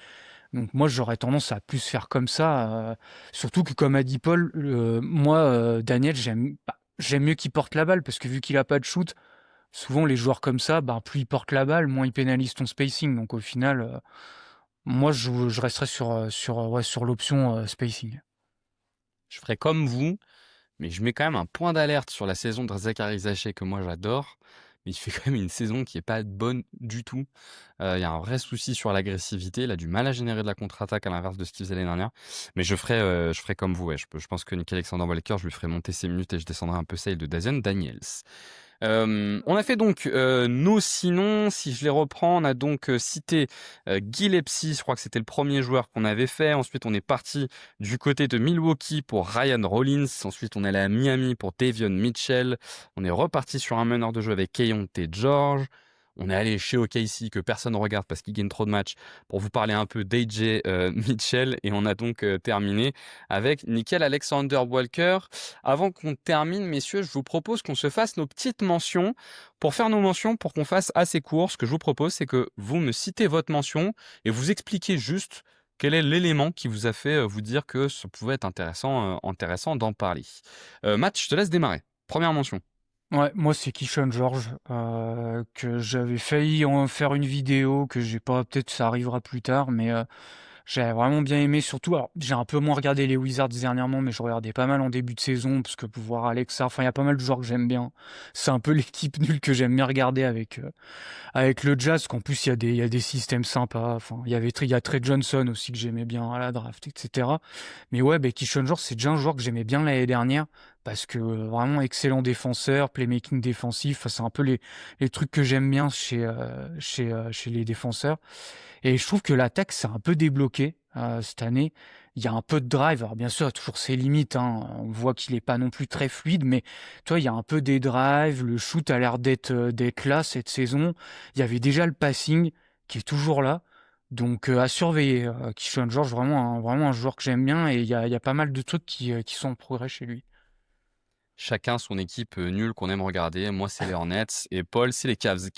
Donc moi, j'aurais tendance à plus faire comme ça. Surtout que, comme a dit Paul, moi, Daniel, j'aime mieux qu'il porte la balle parce que vu qu'il a pas de shoot, souvent les joueurs comme ça, plus ils portent la balle, moins ils pénalisent ton spacing. Donc au final, moi, je resterais sur l'option spacing. Je ferai comme vous, mais je mets quand même un point d'alerte sur la saison de Zachary Zaché que moi j'adore. Mais il fait quand même une saison qui est pas bonne du tout. Il y a un vrai souci sur l'agressivité. Il a du mal à générer de la contre-attaque à l'inverse de ce qu'il faisait l'année dernière. Mais je ferai comme vous. Ouais. Je pense que Nick Alexander Walker, je lui ferai monter ses minutes et je descendrai un peu celle de Dazian Daniels. On a fait donc nos sinon, si je les reprends, on a donc cité Gillespie, je crois que c'était le premier joueur qu'on avait fait. Ensuite, on est parti du côté de Milwaukee pour Ryan Rollins. Ensuite, on est allé à Miami pour Davion Mitchell. On est reparti sur un meneur de jeu avec Keyonte George. On est allé chez OKC que personne ne regarde parce qu'il gagne trop de matchs pour vous parler un peu d'AJ Mitchell. Et on a donc terminé avec Nickel Alexander Walker. Avant qu'on termine, messieurs, je vous propose qu'on se fasse nos petites mentions. Pour faire nos mentions, pour qu'on fasse assez court, ce que je vous propose, c'est que vous me citez votre mention et vous expliquez juste quel est l'élément qui vous a fait vous dire que ça pouvait être intéressant d'en parler. Matt, je te laisse démarrer. Première mention. Ouais, moi c'est Keyshawn George, que j'avais failli en faire une vidéo, que j'ai pas, peut-être ça arrivera plus tard, mais j'avais vraiment bien aimé. Surtout, alors j'ai un peu moins regardé les Wizards dernièrement, mais je regardais pas mal en début de saison, parce que pour voir Alexa, enfin il y a pas mal de joueurs que j'aime bien. C'est un peu l'équipe nulle que j'aime bien regarder avec le Jazz, qu'en plus il y a des systèmes sympas. Enfin, il y a Trey Johnson aussi que j'aimais bien à la draft, etc. Mais ouais, Keyshawn George, c'est déjà un joueur que j'aimais bien l'année dernière parce que vraiment excellent défenseur, playmaking défensif. Enfin, c'est un peu les trucs que j'aime bien chez les défenseurs. Et je trouve que l'attaque s'est un peu débloquée cette année. Il y a un peu de drive. Alors bien sûr, il y a toujours ses limites, hein. On voit qu'il n'est pas non plus très fluide, mais toi, il y a un peu des drives. Le shoot a l'air d'être là cette saison. Il y avait déjà le passing qui est toujours là. Donc à surveiller. Keyshawn George, vraiment un joueur que j'aime bien. Et il y a pas mal de trucs qui sont en progrès chez lui. Chacun son équipe nulle qu'on aime regarder. Moi, c'est les Hornets et Paul, c'est les Cavs.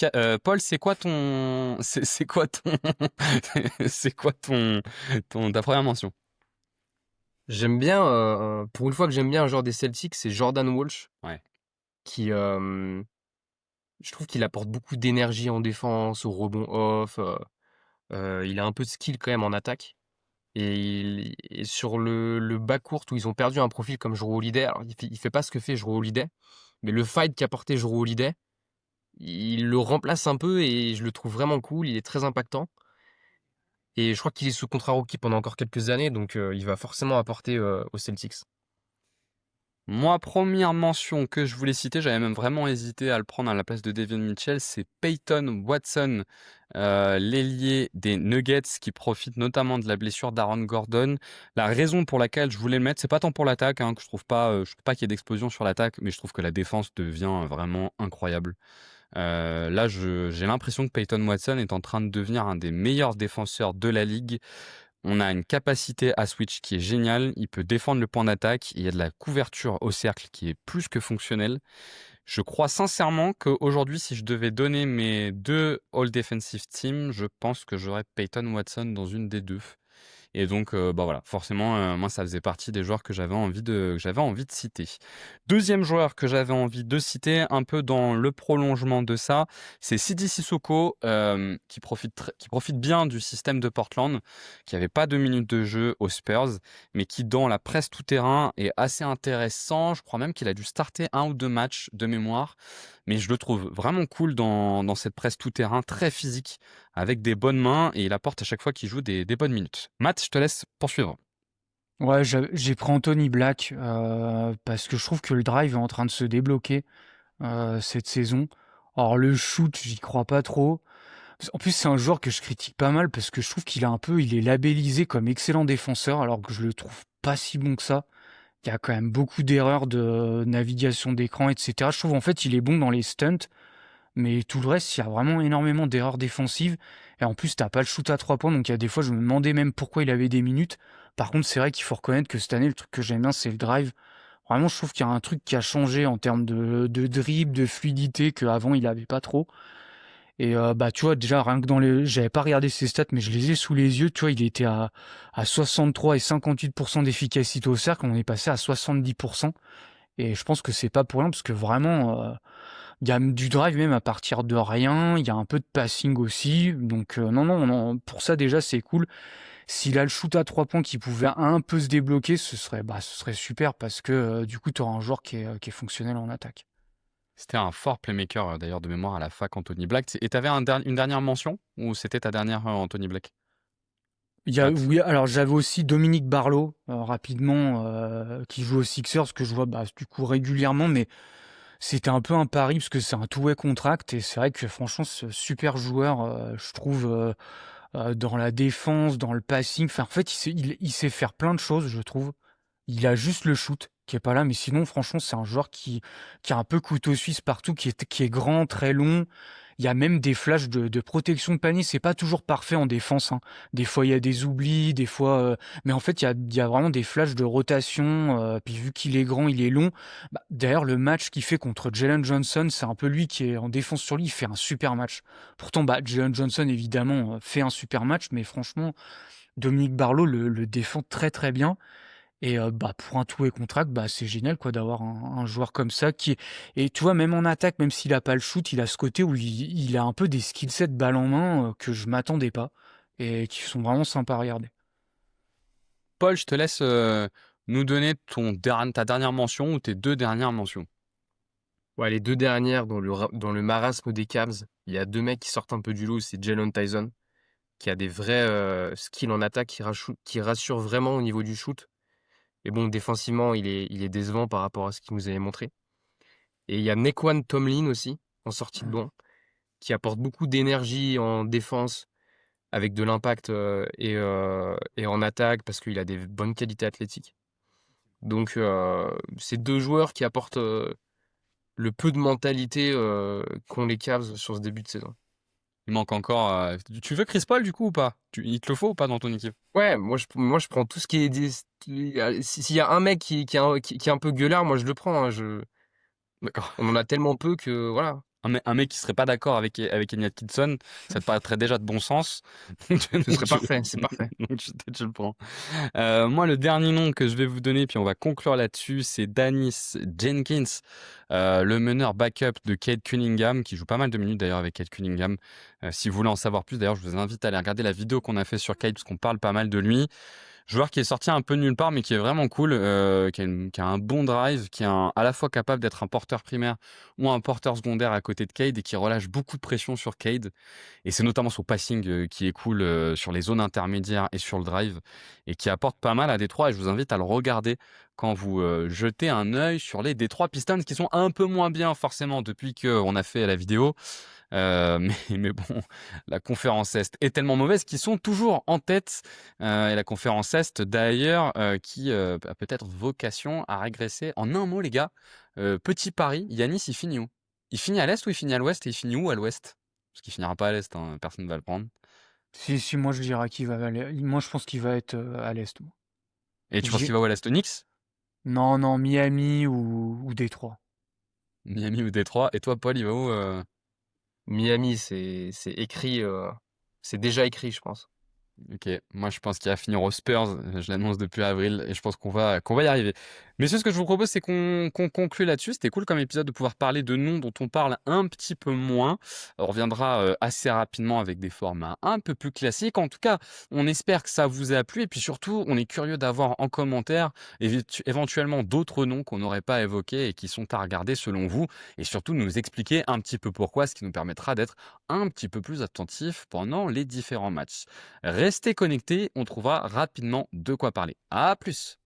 Paul, c'est quoi ton, c'est quoi ton, c'est quoi ta première mention? J'aime bien, pour une fois que j'aime bien un joueur des Celtics, c'est Jordan Walsh. Ouais. Qui, je trouve qu'il apporte beaucoup d'énergie en défense, au rebond off. Il a un peu de skill quand même en attaque. Et sur le bas court où ils ont perdu un profil comme Jrue Holiday, alors il fait pas ce que fait Jrue Holiday, mais le fight qu'a porté Jrue Holiday, il le remplace un peu et je le trouve vraiment cool. Il est très impactant. Et je crois qu'il est sous contrat rookie pendant encore quelques années, donc il va forcément apporter aux Celtics. Moi, première mention que je voulais citer, j'avais même vraiment hésité à le prendre à la place de Davion Mitchell, c'est Peyton Watson, l'ailier des Nuggets, qui profite notamment de la blessure d'Aaron Gordon. La raison pour laquelle je voulais le mettre, c'est pas tant pour l'attaque, hein, que je trouve pas qu'il y ait d'explosion sur l'attaque, mais je trouve que la défense devient vraiment incroyable. Là, j'ai l'impression que Peyton Watson est en train de devenir un des meilleurs défenseurs de la ligue. On a une capacité à switch qui est géniale. Il peut défendre le point d'attaque. Il y a de la couverture au cercle qui est plus que fonctionnelle. Je crois sincèrement qu'aujourd'hui, si je devais donner mes deux All Defensive Teams, je pense que j'aurais Peyton Watson dans une des deux. Et donc, bah voilà, forcément, moi, ça faisait partie des joueurs que j'avais envie de citer. Deuxième joueur que j'avais envie de citer, un peu dans le prolongement de ça, c'est Sidi Sissoko, qui profite bien du système de Portland, qui avait pas 2 minutes de jeu aux Spurs, mais qui, dans la presse tout-terrain, est assez intéressant. Je crois même qu'il a dû starter 1 ou 2 matchs de mémoire, mais je le trouve vraiment cool dans cette presse tout-terrain, très physique, avec des bonnes mains, et il apporte à chaque fois qu'il joue des bonnes minutes. Matt, je te laisse poursuivre. Ouais, j'ai pris Anthony Black parce que je trouve que le drive est en train de se débloquer cette saison. Alors le shoot, j'y crois pas trop. En plus, c'est un joueur que je critique pas mal parce que je trouve il est labellisé comme excellent défenseur alors que je le trouve pas si bon que ça. Il y a quand même beaucoup d'erreurs de navigation d'écran, etc. Je trouve en fait il est bon dans les stunts, mais tout le reste, il y a vraiment énormément d'erreurs défensives. Et en plus, t'as pas le shoot à 3 points, donc il y a des fois, je me demandais même pourquoi il avait des minutes. Par contre, c'est vrai qu'il faut reconnaître que cette année, le truc que j'aime bien, c'est le drive. Vraiment, je trouve qu'il y a un truc qui a changé en termes de dribble, de fluidité, qu'avant, il avait pas trop. Et bah, tu vois, déjà, rien que j'avais pas regardé ses stats, mais je les ai sous les yeux. Tu vois, il était à 63 et 58% d'efficacité au cercle. On est passé à 70%. Et je pense que c'est pas pour rien, parce que vraiment, il y a du drive même à partir de rien. Il y a un peu de passing aussi. Donc, non, pour ça, déjà, c'est cool. S'il a le shoot à 3 points qui pouvait un peu se débloquer, ce serait super, parce que du coup, tu auras un joueur qui est fonctionnel en attaque. C'était un fort playmaker, d'ailleurs, de mémoire à la fac, Anthony Black. Et tu avais une dernière mention, ou c'était ta dernière, Anthony Black? Matt? Oui, alors j'avais aussi Dominique Barlow, rapidement, qui joue aux Sixers, que je vois bah, du coup régulièrement, mais c'était un peu un pari parce que c'est un two-way contract, et c'est vrai que franchement, ce super joueur, je trouve, dans la défense, dans le passing, enfin, en fait, il sait faire plein de choses, je trouve. Il a juste le shoot qui est pas là, mais sinon, franchement, c'est un joueur qui est un peu couteau suisse partout, qui est grand, très long. Il y a même des flashs de protection de panier. C'est pas toujours parfait en défense, hein. Des fois, il y a des oublis, des fois, mais en fait, il y a vraiment des flashs de rotation. Puis vu qu'il est grand, il est long. Bah, d'ailleurs, le match qu'il fait contre Jalen Johnson, c'est un peu lui qui est en défense sur lui. Il fait un super match. Pourtant, bah, Jalen Johnson, évidemment, fait un super match, mais franchement, Dominique Barlow le défend très très bien. Et bah, pour un two-way contract, bah, c'est génial quoi d'avoir un joueur comme ça et tu vois, même en attaque, même s'il a pas le shoot, il a ce côté où il a un peu des skill sets balle en main que je m'attendais pas et qui sont vraiment sympas à regarder. Paul, je te laisse nous donner ta dernière mention ou tes 2 dernières mentions. Ouais, les deux dernières, dans le marasme des Cavs, il y a deux mecs qui sortent un peu du lot. C'est Jalen Tyson, qui a des vrais skills en attaque, qui rassure vraiment au niveau du shoot. Et bon, défensivement, il est décevant par rapport à ce qu'il nous avait montré. Et il y a Nequan Tomlin aussi, en sortie de banc, qui apporte beaucoup d'énergie en défense, avec de l'impact et en attaque, parce qu'il a des bonnes qualités athlétiques. Donc, c'est deux joueurs qui apportent le peu de mentalité qu'ont les Cavs sur ce début de saison. Il manque encore. Tu veux Chris Paul du coup ou pas? Il te le faut ou pas dans ton équipe? Ouais, moi je prends tout ce qui est. S'il y a un mec qui est un peu gueulard, moi je le prends, hein, D'accord. on en a tellement peu que voilà. Un mec qui serait pas d'accord avec Enya Kitson, ça te paraîtrait déjà de bon sens. Ce serait parfait, c'est parfait. Donc tu le prends. Moi, le dernier nom que je vais vous donner, puis on va conclure là-dessus, c'est Dennis Jenkins, le meneur backup de Cade Cunningham, qui joue pas mal de minutes d'ailleurs avec Cade Cunningham. Si vous voulez en savoir plus, d'ailleurs, je vous invite à aller regarder la vidéo qu'on a fait sur Cade, parce qu'on parle pas mal de lui. Joueur qui est sorti un peu nulle part, mais qui est vraiment cool, qui a un bon drive, qui est à la fois capable d'être un porteur primaire ou un porteur secondaire à côté de Cade, et qui relâche beaucoup de pression sur Cade. Et c'est notamment son passing qui est cool sur les zones intermédiaires et sur le drive, et qui apporte pas mal à Détroit. Et je vous invite à le regarder quand vous jetez un œil sur les Détroit Pistons, qui sont un peu moins bien forcément depuis qu'on a fait la vidéo. Mais bon, la conférence Est est tellement mauvaise qu'ils sont toujours en tête. Et la conférence Est, d'ailleurs, qui a peut-être vocation à régresser. En un mot, les gars, petit pari, Yanis, il finit où? Il finit à l'Est ou il finit à l'Ouest? Et il finit où à l'Ouest? Parce qu'il finira pas à l'Est, hein, personne ne va le prendre. Si, moi je dirais qu'il va aller. Moi je pense qu'il va être à l'Est, moi. Et tu penses J'ai- qu'il va où à l'Est? Knicks? Non, Miami ou Détroit. Miami ou Détroit? Et toi, Paul, il va où? Miami, c'est écrit, c'est déjà écrit, je pense. Ok, moi je pense qu'il va finir aux Spurs, je l'annonce depuis avril et je pense qu'on va y arriver. Mais ce que je vous propose, c'est qu'on conclue là-dessus. C'était cool comme épisode de pouvoir parler de noms dont on parle un petit peu moins. On reviendra assez rapidement avec des formats un peu plus classiques. En tout cas, on espère que ça vous a plu et puis surtout, on est curieux d'avoir en commentaire éventuellement d'autres noms qu'on n'aurait pas évoqués et qui sont à regarder selon vous et surtout nous expliquer un petit peu pourquoi, ce qui nous permettra d'être un petit peu plus attentifs pendant les différents matchs. Restez connectés, on trouvera rapidement de quoi parler. À plus!